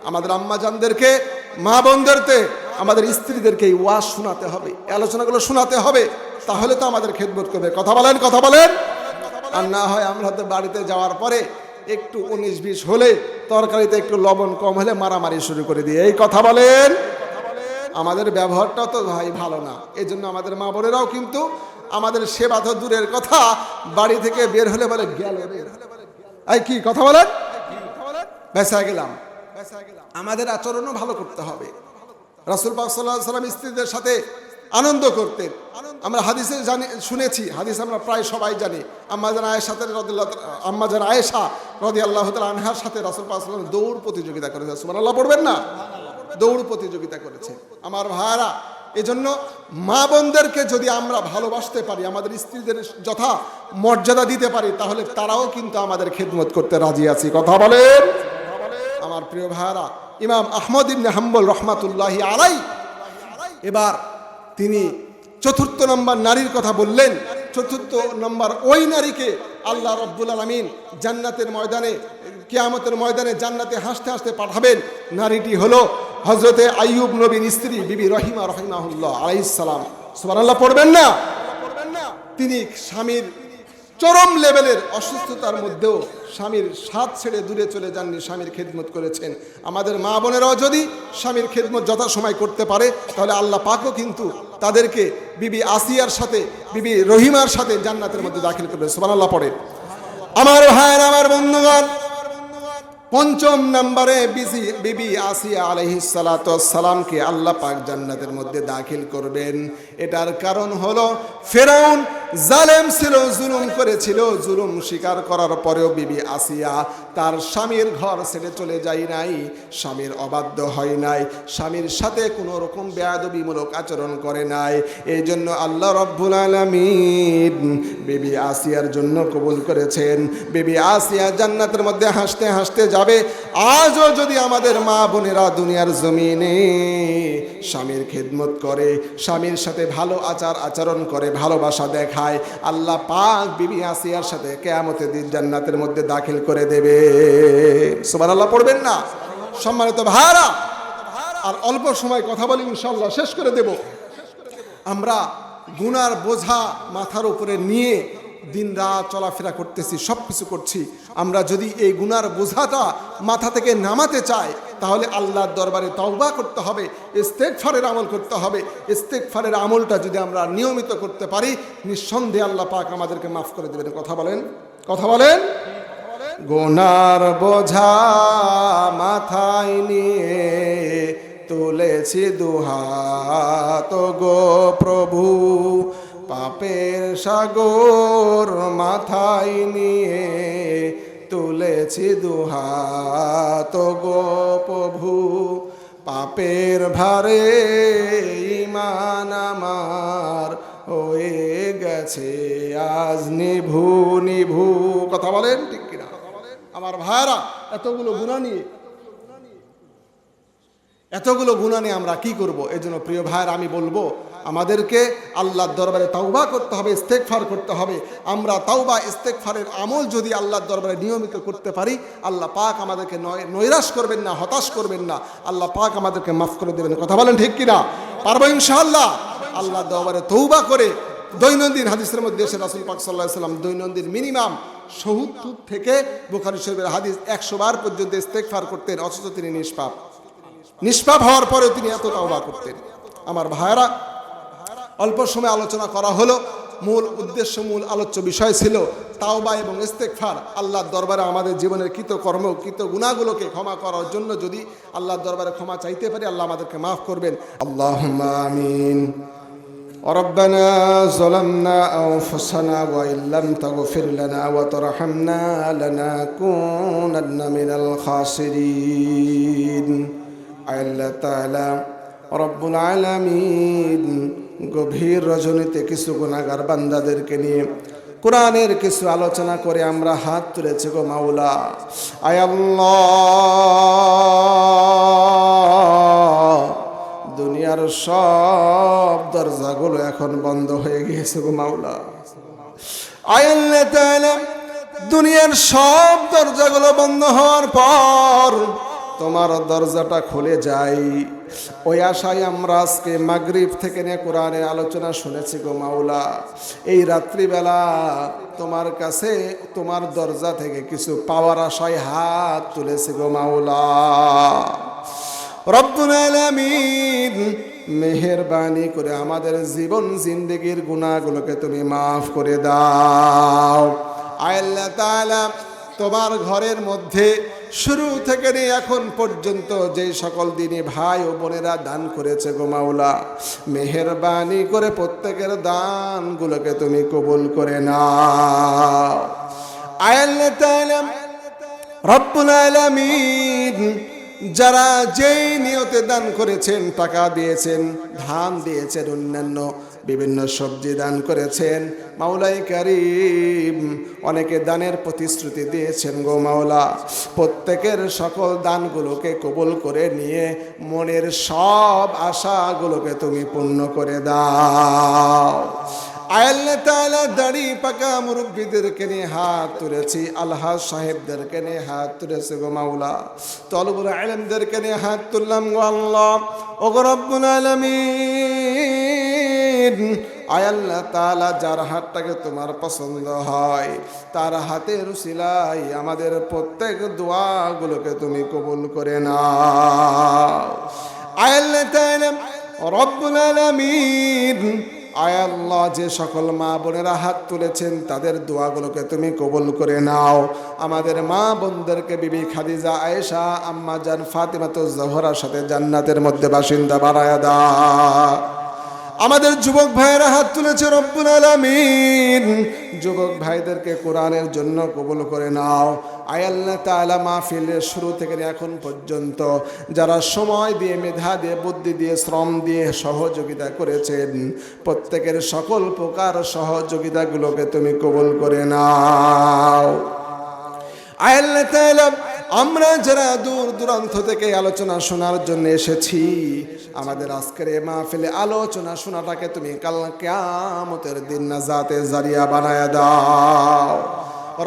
আমাদের আম্মাজানদেরকে, মা বোনদেরকে, আমাদের স্ত্রীদেরকে এই ওয়াজ শোনাতে হবে, আলোচনাগুলো শোনাতে হবে, তাহলে তো আমাদের খেদমত করবে। কথা বলেন, কথা বলেন। আর না হয় আমরা তো বাড়িতে যাওয়ার পরে একটু 19-20 হলে, তরকারিতে একটু লবণ কম হলে মারামারি শুরু করে দিয়ে, এই কথা বলেন। আমাদের ব্যবহারটাও তো ভাই ভালো না। এই জন্য আমাদের মা বোনেরাও কিন্তু আমাদের সেবা তো দূরের কথা, বাড়ি থেকে বের হলে বলে গেল এই কি কথা বলেন, বেঁচে গেলাম। আমাদের আচরণও ভালো করতে হবে। রাসূল পাক সাল্লাল্লাহু আলাইহি ওয়াসাল্লাম স্ত্রীদের সাথে আনন্দ করতেন। আমরা হাদিসে জানি, শুনেছি, হাদিস আমরা প্রায় সবাই জানি। আম্মা জান আয়েশা রাদিয়াল্লাহু তাআলা আনহার সাথে রাসূল পাক সাল্লাল্লাহু আলাইহি ওয়াসাল্লাম দৌড় প্রতিযোগিতা করেছে। সুবহানাল্লাহ পড়বেন না? দৌড় প্রতিযোগিতা করেছে। আমার ভাইরা, এজন্য মা বোনদেরকে যদি আমরা ভালোবাসতে পারি, আমাদের স্ত্রীদের যথা মর্যাদা দিতে পারি, তাহলে তারাও কিন্তু আমাদের খেদমত করতে রাজি আছে। কথা বলেন আমার প্রিয় ভাইরা। ইমাম আহমদ ইবনে হাম্বল রাহমাতুল্লাহি আলাইহি এবার তিনি চতুর্থ নম্বর নারীর কথা বললেন। চতুর্থ নম্বর ওই নারীকে আল্লাহ রাব্বুল আলামিন জান্নাতের ময়দানে, কিয়ামতের ময়দানে জান্নাতে হাসতে হাসতে পাঠাবেন। নারীটি হলো হযরতে আইয়ুব নবীর স্ত্রী বিবি রহিমা রাহিমাহুল্লাহ আলাইহিস সালাম। সুবহানাল্লাহ পড়বেন না? তিনি স্বামীর চরম লেভেলের অসুস্থতার মধ্যেও স্বামীর সাথ ছেড়ে দূরে চলে যাননি, স্বামীর খেদমত করেছেন। আমাদের মা বোনেরাও যদি স্বামীর খেদমত যথাসময় করতে পারে, তাহলে আল্লাহ পাকও কিন্তু তাদেরকে বিবি আসিয়ার সাথে, বিবি রহিমার সাথে জান্নাতের মধ্যে দাখিল করবে। সুবহানাল্লাহ পড়ে। আমার ভাইয়ের, আমার বন্ধুগণ, পঞ্চম নম্বরে বিবি আসিয়া আলাইহিস সালাতু ওয়াস সালামকে আল্লাহ পাক জান্নাতের মধ্যে দাখিল করবেন। এটার কারণ হলো ফেরাউন জালেম ছিল, জুলুম করেছিল। জুলুম স্বীকার করার পরেও বিবি আসিয়া তার স্বামীর ঘর ছেড়ে চলে যায় নাই, স্বামীর অবাধ্য হয় নাই, স্বামীর সাথে কোনো রকম বেয়াদবিমূলক আচরণ করে নাই। এই জন্য আল্লাহ রাব্বুল আলামিন বিবি আসিয়ার জন্য কবুল করেছেন। বিবি আসিয়া জান্নাতের মধ্যে হাসতে হাসতে যাবে। আজও যদি আমাদের মা বোনেরা দুনিয়ার জমিনে স্বামীর খেদমত করে, স্বামীর সাথে ভালো আচরণ করে, ভালোবাসা দেখায়, আল্লাহ পাক বিবি আসিয়ার সাথে কিয়ামতের দিন জান্নাতের মধ্যে দাখিল করে দেবে। সুবহানাল্লাহ পড়বেন না? সম্মানিত ভাইরা, আর অল্প সময় কথা বলি, ইনশাআল্লাহ শেষ করে দেব। আমরা গুনার বোঝা মাথার উপরে নিয়ে দিন রাত চলাফেরা করতেছি, সব কিছু করছি। আমরা যদি এই গুনার বোঝাটা মাথা থেকে নামাতে চাই, তাহলে আল্লাহর দরবারে তওবা করতে হবে, ইস্তেগফারের আমল করতে হবে। ইস্তেগফারের আমলটা যদি আমরা নিয়মিত করতে পারি, নিঃসন্দেহে আল্লাহ পাক আমাদেরকে মাফ করে দেবেন। কথা বলেন, কথা বলেন। গুনার বোঝা মাথায় নিয়ে তুলেছি দুহাত গো প্রভু, পাপের সাগর মাথায় নিয়ে তুলেছি দুহাত গো প্রভু, পাপের ভারে ঈমান আমার হয়ে গেছে আজ নিভু নিভু। কথা বলেন ঠিক কিনা? আমার ভাইরা, এতগুলো গুনাহ নিয়ে আমরা কি করব? এই জন্য প্রিয় ভাইরা, আমি বলবো আমাদেরকে আল্লাহর দরবারে তাওবা করতে হবে, ইস্তেগফার করতে হবে। আমরা তাওবা ইস্তেগফারের আমল যদি আল্লাহর দরবারে নিয়মিত করতে পারি, আল্লাহ পাক আমাদেরকে নৈরাশ করবেন না, হতাশ করবেন না, আল্লাহ পাক আমাদেরকে মাফ করে দেবেন। কথা বলেন ঠিক কিনা? পারবো ইনশাআল্লাহ। আল্লাহর দরবারে তওবা করে দৈনন্দিন, হাদিসের মধ্যে এসে রাসূল পাক সাল্লাল্লাহু আলাইহি ওয়াসাল্লাম দৈনন্দিন মিনিমাম 70 থেকে, বুখারী শরীফের হাদিস, 100 বার পর্যন্ত ইস্তেগফার করতেন, অথচ তিনি নিষ্পাপ হওয়ার পরেও তিনি এত তাওবা করতেন। আমার ভাইরা, অল্প সময় আলোচনা করা হলো। মূল উদ্দেশ্য, মূল আলোচ্য বিষয় ছিল তাওবা এবং ইস্তেগফার। আল্লাহর দরবারে আমাদের জীবনের কৃতকর্ম, কৃত গুনাহগুলোকে ক্ষমা করার জন্য যদি আল্লাহর দরবারে ক্ষমা চাইতে পারি, আল্লাহ আমাদেরকে মাফ করবেন। আল্লাহুম্মা আমিন। ربنا ظلمنا أنفسنا وإن لم تغفر لنا وترحمنا لنكونن من الخاسرين। আল্লাহ তাআলা রব্বুল আলামিন গভীর রজনীতে কিছু গুনাহগার বান্দাদেরকে নিয়ে কোরআনের কিছু আলোচনা করে আমরা হাত তুলেছি গো মাওলা। আয় আল্লাহ, দুনিয়ার সব দরজাগুলো এখন বন্ধ হয়ে গিয়েছে গো মাওলা। আয় আল্লাহ তাআলা, দুনিয়ার সব দরজাগুলো বন্ধ হওয়ার পর তোমার দরজাটা খুলে যায়, ওই আশায় আমরা আজকে মাগরিব থেকে নিয়ে কোরআনের আলোচনা শুনেছি গো মাওলা। এই রাত্রিবেলা তোমার কাছে, তোমার দরজা থেকে কিছু পাওয়ার আশায় হাত তুলেছি গো মাওলা। রব্বুল আলামিন, মেহেরবানি করে আমাদের জীবন জিন্দেগির গুনাহগুলোকে তুমি মাফ করে দাও। আল্লাহ তাআলা তোমার ঘরের মধ্যে শুরু থেকে নিয়ে এখন পর্যন্ত যে সকল দিনী ভাই ও বোনেরা দান করেছে গো মাওলা, মেহেরবানি করে প্রত্যেকের দানগুলোকে তুমি কবুল করে নাও। আল্লাহ তাআলা রব্বুল আলামিন যারা যেই নিয়তে দান করেছেন, টাকা দিয়েছেন, ধান দিয়েছেন, অন্যান্য বিভিন্ন সবজি দান করেছেন, মাওলাই কারীম অনেকে দানের প্রতিশ্রুতি দিয়েছেন গো মাওলা, প্রত্যেকের সকল দানগুলোকে কবুল করে নিয়ে মনের সব আশাগুলোকে তুমি পূর্ণ করে দাও। আল্লাহ তাআলা দাড়ি পাকা মুরব্বীদেরকে নিয়ে হাত তুলেছি, আলহাজ সাহেবদেরকে নিয়ে হাত তুলেছে গো মাওলা, তলবুল ইলমদেরকে নিয়ে হাত তুললাম গো আল্লাহ। ও গো রব্বুল আলামিন, আল্লাহ তাআলা যার হাতটাকে তোমার পছন্দ হয় তার হাতের উসিলায় আমাদের প্রত্যেক দোয়াগুলোকে তুমি কবুল করে নাও। আল্লাহ তাআলা রব্বুল আলামিন, আয় আল্লাহ যে সকল মা বোনেরা হাত তুলেছেন তাদের দোয়াগুলোকে তুমি কবুল করে নাও। আমাদের মা বোনদেরকে বিবি খাদিজা, আয়েশা, আম্মা জান ফাতিমাতুজ জোহরার সাথে জান্নাতের মধ্যে বাসিন্দা বানায়া দাও। আমাদের যুবক ভাইয়েরা হাত তুলেছে রব্বুল আলামিন, যুবক ভাইদেরকে কোরআনের জন্য কবুল করে নাও। আয় আল্লাহ তাআলা মাহফিলের শুরু থেকে এখন পর্যন্ত যারা সময় দিয়ে, মেধা দিয়ে, বুদ্ধি দিয়ে, শ্রম দিয়ে সহযোগিতা করেছেন, প্রত্যেকের সকল প্রকার সহযোগিতাগুলোকে তুমি কবুল করে নাও। আয় আল্লাহ তাআলা আমরা যারা দূর দূরান্ত থেকে আলোচনা শোনার জন্য এসেছি, আমাদের আজকের এই মাহফিলে আলোচনা শোনাটাকে তুমি কাল কিয়ামতের দিন নাজাতের জারিয়া বানায়া দাও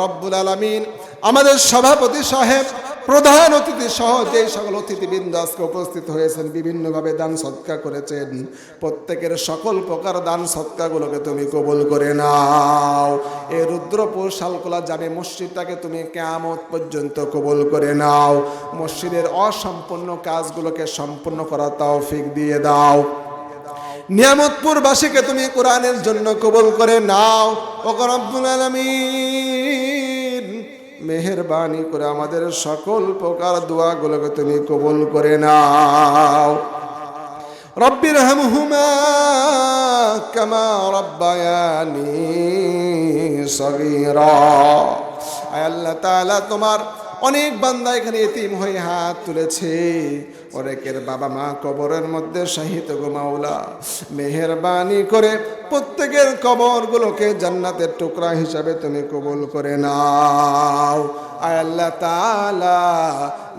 রব্বুল আলামিন। আমাদের সভাপতি সাহেব, প্রধান অতিথি সহ যে সকল অতিথিবৃন্দ আজকে উপস্থিত হয়েছেন, বিভিন্নভাবে দান সৎকার করেছেন, প্রত্যেকের সকল প্রকার দান সৎকারগুলোকে তুমি কবুল করে নাও। এই রুদ্রপুর শালকোলা জামে মসজিদটাকে তুমি কিয়ামত পর্যন্ত কবুল করে নাও। মসজিদের অসম্পূর্ণ কাজগুলোকে সম্পূর্ণ করার তৌফিক দিয়ে দাও। নিয়ামতপুরবাসীকে তুমি কোরআনের জন্য কবুল করে নাও। ও রব্বুল আলামিন, মেহেরবানি করে আমাদের সকল প্রকার দোয়াগুলোকে তুমি কবুল করে নাও। রব্বির হামহুমা কামা রব্বায়ানি সগীরা। আল্লাহ তাআলা তোমার অনেক বান্দা এখানে এতিম হয়ে হাত তুলেছে, অনেকের বাবা মা কবরের মধ্যে শাহিদ গো মাওলা, মেহেরবানি করে প্রত্যেকের কবরগুলোকে জান্নাতের টুকরা হিসাবে তুমি কবুল করে নাও। আয় আল্লাহ তাআলা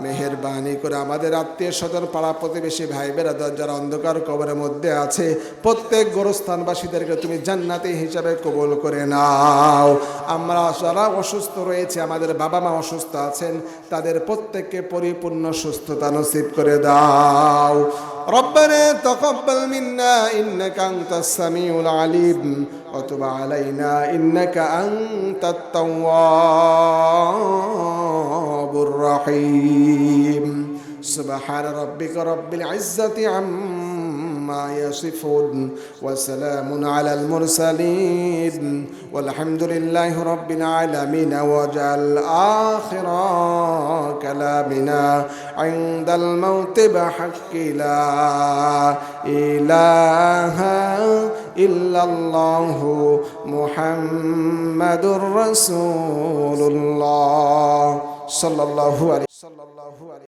মেহেরবানি করে আমাদের আত্মীয় স্বজন, পাড়া প্রতিবেশী, ভাই বেরাদার যারা অন্ধকার কবরের মধ্যে আছে, প্রত্যেক গোরস্থানবাসীদেরকে তুমি জান্নাতি হিসাবে কবুল করে নাও। আমরা যারা অসুস্থ রয়েছে, আমাদের বাবা মা অসুস্থ আছেন, তাদের প্রত্যেককে পরিপূর্ণ সুস্থতা নসিব করে দাও। রব্বানা তাকাব্বাল মিন্না ইন্নাকা আনতাস সামিউল আলিম ওয়া তুব আলাইনা ইন্নাকা আনতাত তাওয়াবুর রহিম। সুবহান রাব্বিকা রাব্বিল ইজ্জাতি আম্মা ইয়াসিফুন ওয়া সালামুন আলাল মুরসালিন ওয়ালহামদুলিল্লাহি রাব্বিল আলামিন। ওয়াজআল আখিরা কালামিনা ইনদাল মাউতি বিহাক্কি লা ইলাহা ইল্লাল্লাহু মুহাম্মাদুর রাসূলুল্লাহ সাল্লাল্লাহু আলাইহি